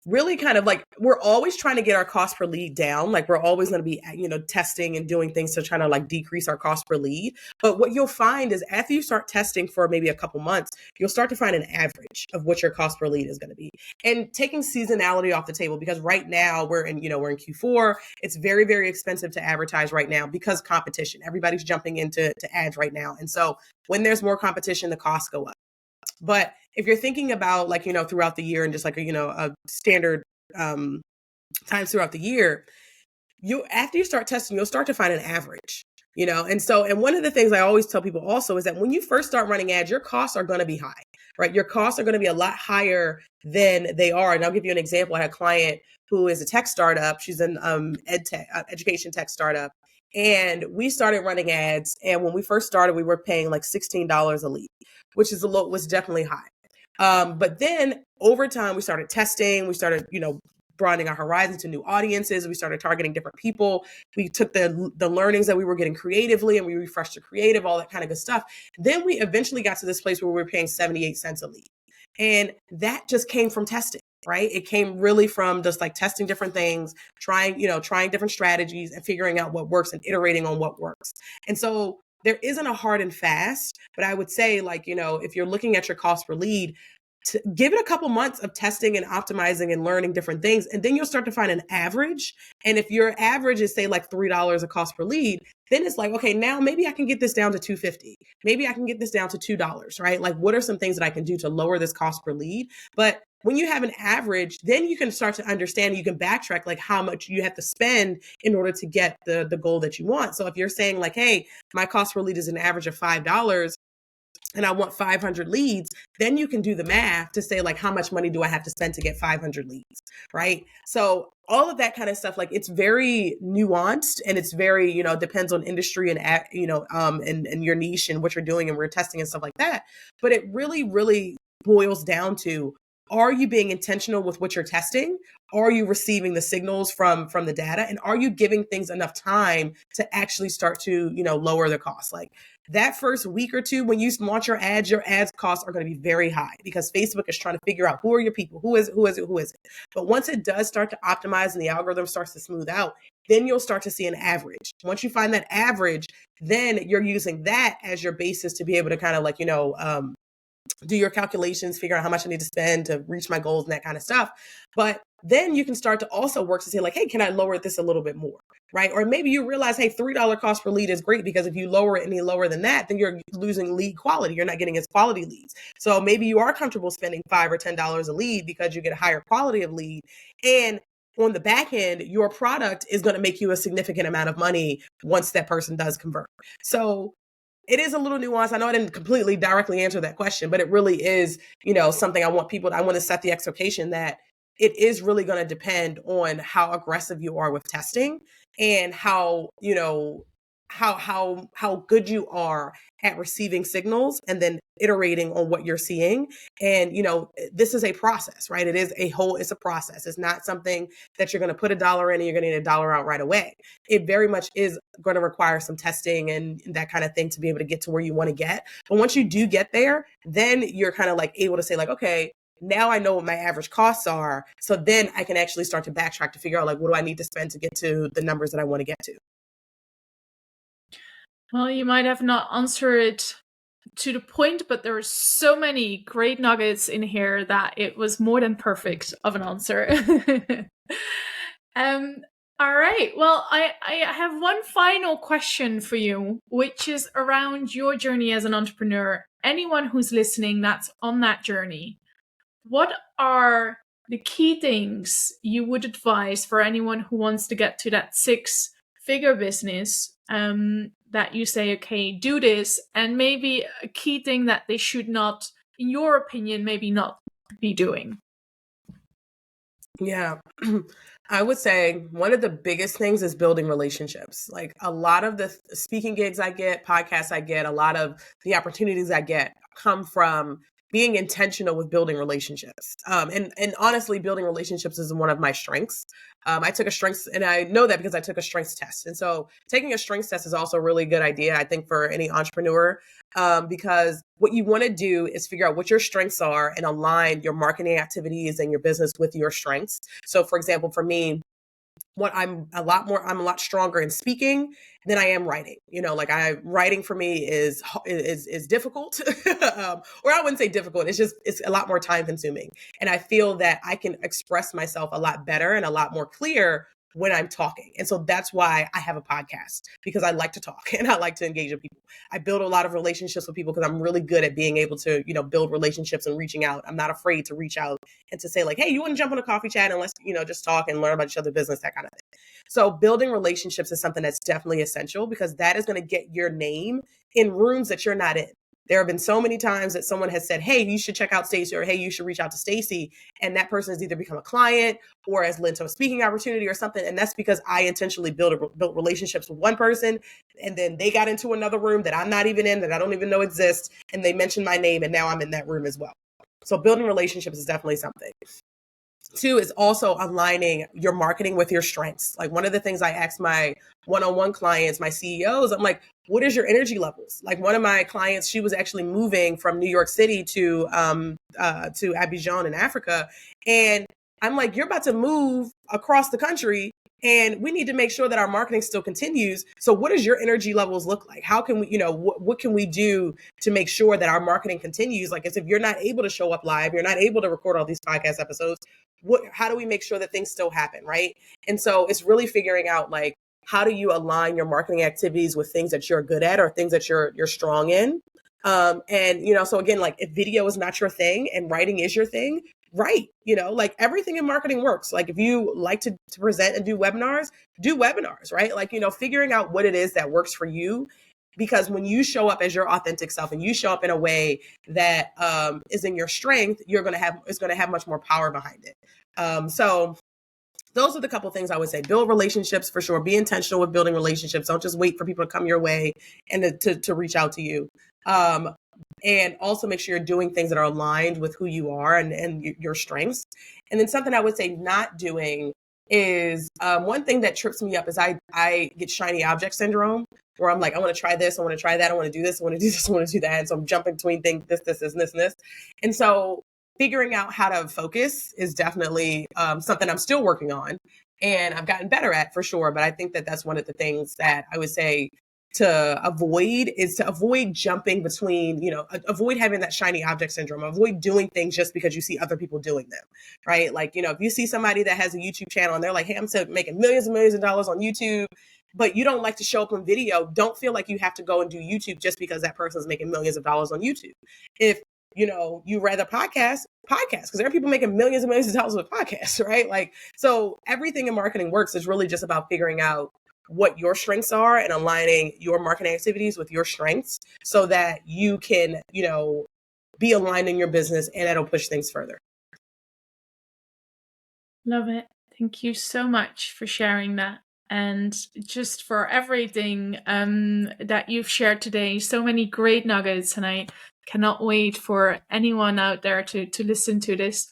really kind of like we're always trying to get our cost per lead down. Like we're always going to be, testing and doing things to try to like decrease our cost per lead. But what you'll find is after you start testing for maybe a couple months, you'll start to find an average of what your cost per lead is going to be, and taking seasonality off the table, because right now we're in Q4. It's very, very expensive to advertise right now because competition, everybody's jumping into ads right now. And so when there's more competition, the costs go up. But if you're thinking about like, throughout the year and just like, a standard um, times throughout the year, after you start testing, you'll start to find an average, and one of the things I always tell people also is that when you first start running ads, your costs are going to be high, right? Your costs are going to be a lot higher than they are. And I'll give you an example. I had a client who is a tech startup. She's an education tech startup. And we started running ads. And when we first started, we were paying like $16 a lead, which was definitely high. But then over time, we started testing. We started, broadening our horizons to new audiences. We started targeting different people. We took the learnings that we were getting creatively and we refreshed the creative, all that kind of good stuff. Then we eventually got to this place where we were paying 78 cents a lead. And that just came from testing, right? It came really from just like testing different things, trying different strategies and figuring out what works and iterating on what works. And so there isn't a hard and fast, but I would say like, if you're looking at your cost per lead, to give it a couple months of testing and optimizing and learning different things, and then you'll start to find an average. And if your average is say like $3 a cost per lead, then it's like, okay, now maybe I can get this down to $2.50. Maybe I can get this down to $2, right? Like what are some things that I can do to lower this cost per lead? But when you have an average, then you can start to understand, you can backtrack like how much you have to spend in order to get the goal that you want. So if you're saying like, hey, my cost per lead is an average of $5, and I want 500 leads, then you can do the math to say like, how much money do I have to spend to get 500 leads, right? So all of that kind of stuff, like it's very nuanced and it's very, depends on industry and, and your niche and what you're doing and we're testing and stuff like that. But it really, really boils down to, are you being intentional with what you're testing? Are you receiving the signals from the data? And are you giving things enough time to actually start to, lower the cost? Like that first week or two, when you launch your ads costs are going to be very high because Facebook is trying to figure out who are your people, who is it. But once it does start to optimize and the algorithm starts to smooth out, then you'll start to see an average. Once you find that average, then you're using that as your basis to be able to kind of like, do your calculations, figure out how much I need to spend to reach my goals and that kind of stuff. But then you can start to also work to say like, hey, can I lower this a little bit more? Right. Or maybe you realize, hey, $3 cost per lead is great because if you lower it any lower than that, then you're losing lead quality. You're not getting as quality leads. So maybe you are comfortable spending $5 or $10 a lead because you get a higher quality of lead. And on the back end, your product is going to make you a significant amount of money once that person does convert. So it is a little nuanced. I know I didn't completely directly answer that question, but it really is, something I want to set the expectation that it is really going to depend on how aggressive you are with testing and how, how good you are at receiving signals and then iterating on what you're seeing. And, this is a process, right? It's a process. It's not something that you're going to put $1 in and you're going to get $1 out right away. It very much is going to require some testing and that kind of thing to be able to get to where you want to get. But once you do get there, then you're kind of like able to say like, okay, now I know what my average costs are. So then I can actually start to backtrack to figure out like, what do I need to spend to get to the numbers that I want to get to? Well, you might have not answered to the point, but there are so many great nuggets in here that it was more than perfect of an answer. All right. Well, I have one final question for you, which is around your journey as an entrepreneur. Anyone who's listening that's on that journey, what are the key things you would advise for anyone who wants to get to that 6-figure business, that you say, okay, do this, and maybe a key thing that they should not, in your opinion, maybe not be doing? Yeah. I would say one of the biggest things is building relationships. Like a lot of the speaking gigs I get, podcasts I get, a lot of the opportunities I get come from being intentional with building relationships. And honestly, building relationships is one of my strengths. I took a strengths, and I know that because I took a strengths test. And so taking a strengths test is also a really good idea, I think, for any entrepreneur, because what you want to do is figure out what your strengths are and align your marketing activities and your business with your strengths. So, for example, for me, I'm a lot stronger in speaking than I am writing. Like writing for me is difficult, or I wouldn't say difficult. It's a lot more time consuming, and I feel that I can express myself a lot better and a lot more clear when I'm talking. And so that's why I have a podcast, because I like to talk and I like to engage with people. I build a lot of relationships with people because I'm really good at being able to, build relationships and reaching out. I'm not afraid to reach out and to say like, hey, you want to jump on a coffee chat and let's, just talk and learn about each other's business, that kind of thing. So building relationships is something that's definitely essential, because that is going to get your name in rooms that you're not in. There have been so many times that someone has said, hey, you should check out Stacey, or hey, you should reach out to Stacey. And that person has either become a client or has led to a speaking opportunity or something. And that's because I intentionally built relationships with one person. And then they got into another room that I'm not even in, that I don't even know exists. And they mentioned my name, and now I'm in that room as well. So building relationships is definitely something. 2 is also aligning your marketing with your strengths. Like one of the things I ask my one-on-one clients, my CEOs, I'm like, what is your energy levels? Like one of my clients, she was actually moving from New York City to Abidjan in Africa. And I'm like, you're about to move across the country, and we need to make sure that our marketing still continues. So what does your energy levels look like? How can we, what can we do to make sure that our marketing continues? Like, if you're not able to show up live, you're not able to record all these podcast episodes, how do we make sure that things still happen, right? And so it's really figuring out, like, how do you align your marketing activities with things that you're good at or things that you're strong in? And so again, like if video is not your thing and writing is your thing, right? Like everything in marketing works. Like if you like to present and do webinars, right? Like, figuring out what it is that works for you. Because when you show up as your authentic self and you show up in a way that is in your strength, it's going to have much more power behind it. So those are the couple things I would say. Build relationships for sure. Be intentional with building relationships. Don't just wait for people to come your way and to reach out to you. And also make sure you're doing things that are aligned with who you are and your strengths. And then something I would say not doing is one thing that trips me up is I get shiny object syndrome, where I'm like, I want to try this, I want to try that, I want to do this, I want to do this, I want to do that. And so I'm jumping between things, this, and this. And so figuring out how to focus is definitely something I'm still working on, and I've gotten better at, for sure. But I think that that's one of the things that I would say to avoid jumping between, avoid having that shiny object syndrome, avoid doing things just because you see other people doing them, right? Like, if you see somebody that has a YouTube channel and they're like, hey, I'm making millions and millions of dollars on YouTube, but you don't like to show up on video, don't feel like you have to go and do YouTube just because that person's making millions of dollars on YouTube. If you rather podcast, because there are people making millions and millions of dollars with podcasts, right? Like, so everything in marketing works is really just about figuring out what your strengths are and aligning your marketing activities with your strengths so that you can, be aligned in your business, and that'll push things further. Love it. Thank you so much for sharing that. And just for everything that you've shared today. So many great nuggets, and I cannot wait for anyone out there to listen to this.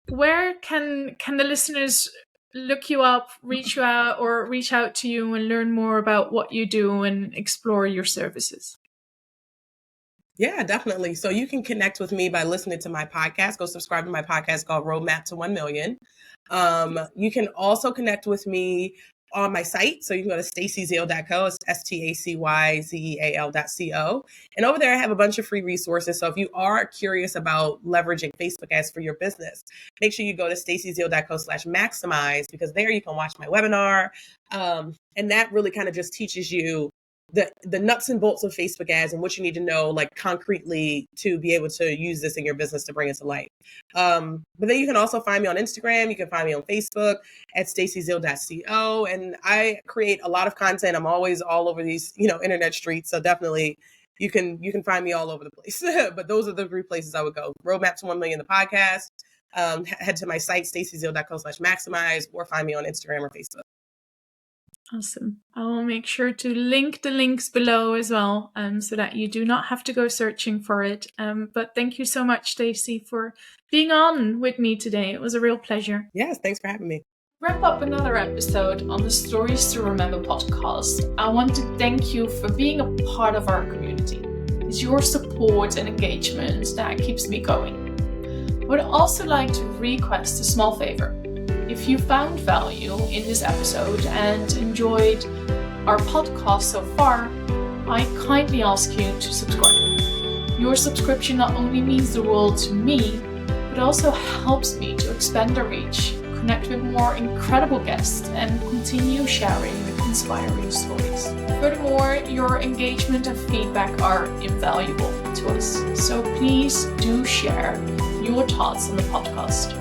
Where can the listeners look you up, reach out to you and learn more about what you do and explore your services? Yeah, definitely. So you can connect with me by listening to my podcast. Go subscribe to my podcast called Roadmap to 1 Million. You can also connect with me on my site. So you can go to staceyzeal.co. It's STACYZEAL.co. And over there, I have a bunch of free resources. So if you are curious about leveraging Facebook ads for your business, make sure you go to staceyzeal.co/maximize, because there you can watch my webinar. And that really kind of just teaches you the nuts and bolts of Facebook ads and what you need to know, like concretely, to be able to use this in your business to bring it to life. But then you can also find me on Instagram. You can find me on Facebook at staceyzill.co. And I create a lot of content. I'm always all over these, internet streets. So definitely you can find me all over the place. But those are the 3 places I would go. Roadmap to 1 million, the podcast. Head to my site, staceyzill.co/maximize, or find me on Instagram or Facebook. Awesome. I will make sure to link the links below as well, so that you do not have to go searching for it. But thank you so much, Stacey, for being on with me today. It was a real pleasure. Yes, thanks for having me. Wrap up another episode on the Stories to Remember podcast. I want to thank you for being a part of our community. It's your support and engagement that keeps me going. I would also like to request a small favor. If you found value in this episode and enjoyed our podcast so far, I kindly ask you to subscribe. Your subscription not only means the world to me, but also helps me to expand the reach, connect with more incredible guests, and continue sharing inspiring stories. Furthermore, your engagement and feedback are invaluable to us, so please do share your thoughts on the podcast.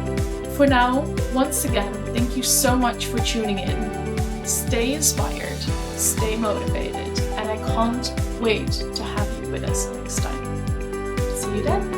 For now, once again, thank you so much for tuning in. Stay inspired, stay motivated, and I can't wait to have you with us next time. See you then.